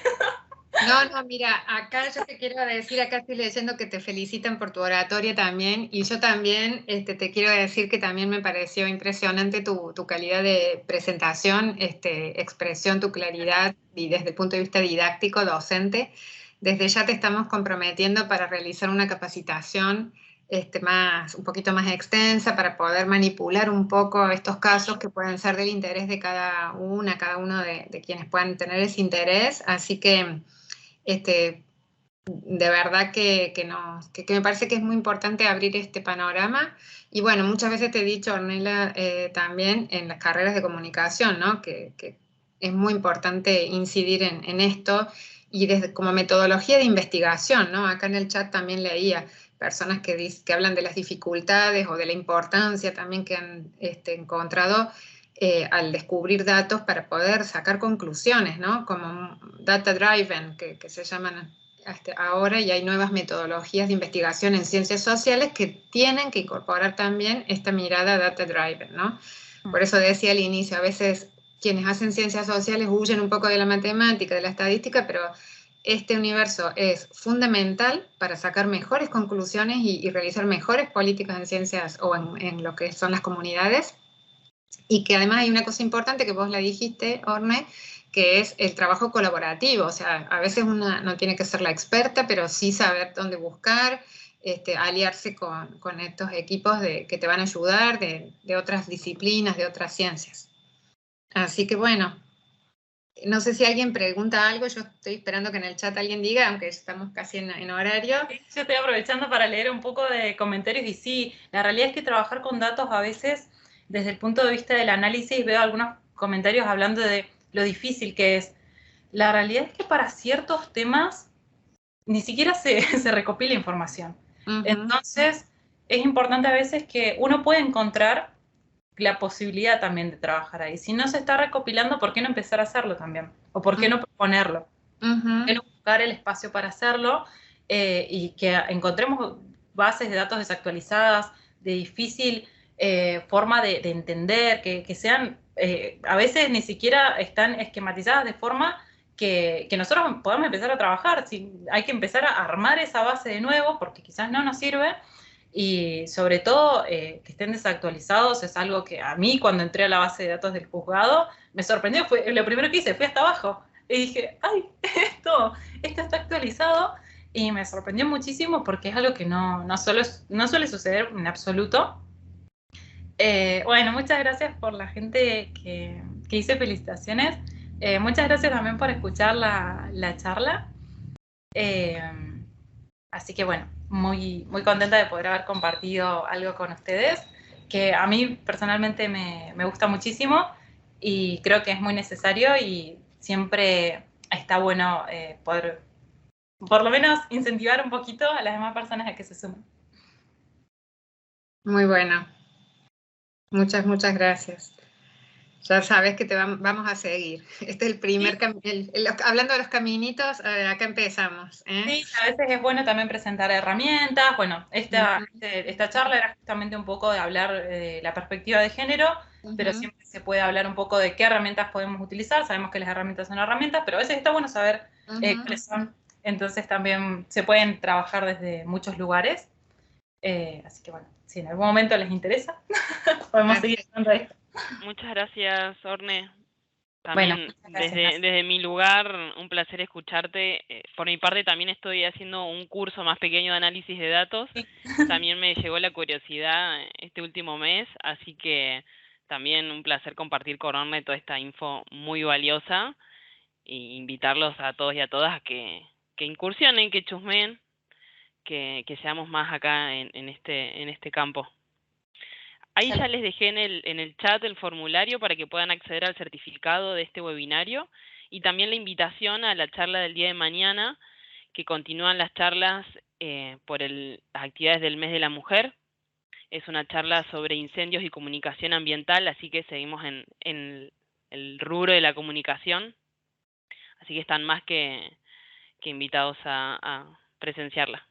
S2: No, mira, acá yo te quiero decir, acá estoy leyendo que te felicitan por tu oratoria también, y yo también te quiero decir que también me pareció impresionante tu calidad de presentación, expresión, tu claridad, y desde el punto de vista didáctico, docente. Desde ya te estamos comprometiendo para realizar una capacitación un poquito más extensa, para poder manipular un poco estos casos que pueden ser del interés de cada uno de quienes puedan tener ese interés. Así que de verdad que me parece que es muy importante abrir este panorama. Y bueno, muchas veces te he dicho, Ornella, también en las carreras de comunicación, ¿no? Que es muy importante incidir en esto, y desde como metodología de investigación, ¿no? Acá en el chat también leía personas que hablan de las dificultades o de la importancia también que han encontrado al descubrir datos para poder sacar conclusiones, ¿no? Como data driven, que se llaman ahora, y hay nuevas metodologías de investigación en ciencias sociales que tienen que incorporar también esta mirada data driven, ¿no? Por eso decía al inicio, a veces quienes hacen ciencias sociales huyen un poco de la matemática, de la estadística, pero este universo es fundamental para sacar mejores conclusiones y realizar mejores políticas en ciencias o en lo que son las comunidades. Y que además hay una cosa importante que vos la dijiste, Orne, que es el trabajo colaborativo. O sea, a veces una no tiene que ser la experta, pero sí saber dónde buscar, aliarse con estos equipos que te van a ayudar de otras disciplinas, de otras ciencias. Así que bueno, no sé si alguien pregunta algo, yo estoy esperando que en el chat alguien diga, aunque estamos casi en horario.
S3: Sí, yo estoy aprovechando para leer un poco de comentarios y sí, la realidad es que trabajar con datos a veces, desde el punto de vista del análisis, veo algunos comentarios hablando de lo difícil que es. La realidad es que para ciertos temas ni siquiera se recopila información. Entonces, es importante a veces que uno puede encontrar la posibilidad también de trabajar ahí. Si no se está recopilando, ¿por qué no empezar a hacerlo también? ¿O por qué no proponerlo? ¿Por qué no buscar el espacio para hacerlo y que encontremos bases de datos desactualizadas, de difícil forma de entender, que sean, a veces ni siquiera están esquematizadas de forma que nosotros podamos empezar a trabajar? Si hay que empezar a armar esa base de nuevo, porque quizás no nos sirve, y sobre todo que estén desactualizados es algo que a mí cuando entré a la base de datos del juzgado me sorprendió. Fue lo primero que hice, fui hasta abajo y dije, ay, esto está actualizado, y me sorprendió muchísimo porque es algo que no suele suceder en absoluto. Bueno, muchas gracias por la gente que hice felicitaciones. Muchas gracias también por escuchar la charla. Así que bueno, muy, muy contenta de poder haber compartido algo con ustedes, que a mí personalmente me gusta muchísimo y creo que es muy necesario, y siempre está bueno poder, por lo menos, incentivar un poquito a las demás personas a que se sumen.
S2: Muy bueno. Muchas gracias. Ya sabes que vamos a seguir. Este es el primer hablando de los caminitos, acá empezamos.
S3: Sí, a veces es bueno también presentar herramientas. Bueno, esta charla era justamente un poco de hablar de la perspectiva de género, pero siempre se puede hablar un poco de qué herramientas podemos utilizar. Sabemos que las herramientas son herramientas, pero a veces está bueno saber cuáles son. Entonces también se pueden trabajar desde muchos lugares. Así que bueno, si en algún momento les interesa, podemos seguir hablando de esto.
S1: Muchas gracias, Orne. También
S3: Bueno, gracias,
S1: desde mi lugar, un placer escucharte. Por mi parte también estoy haciendo un curso más pequeño de análisis de datos.
S3: Sí.
S1: También me llegó la curiosidad este último mes, así que también un placer compartir con Orne toda esta info muy valiosa, e invitarlos a todos y a todas a que incursionen, que chusmeen, que seamos más acá en este campo. Ahí ya les dejé en el chat el formulario para que puedan acceder al certificado de este webinario, y también la invitación a la charla del día de mañana, que continúan las charlas por las actividades del mes de la mujer. Es una charla sobre incendios y comunicación ambiental, así que seguimos en el rubro de la comunicación, así que están más que invitados a presenciarla.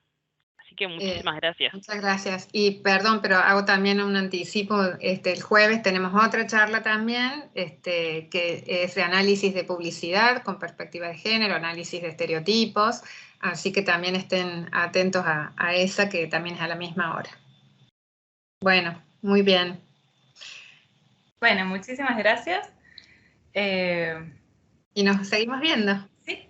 S1: Así que muchísimas gracias.
S2: Muchas gracias. Y perdón, pero hago también un anticipo. El jueves tenemos otra charla también, que es de análisis de publicidad con perspectiva de género, análisis de estereotipos. Así que también estén atentos a esa, que también es a la misma hora. Bueno, muy bien.
S3: Bueno, muchísimas gracias.
S2: Y nos seguimos viendo.
S3: Sí.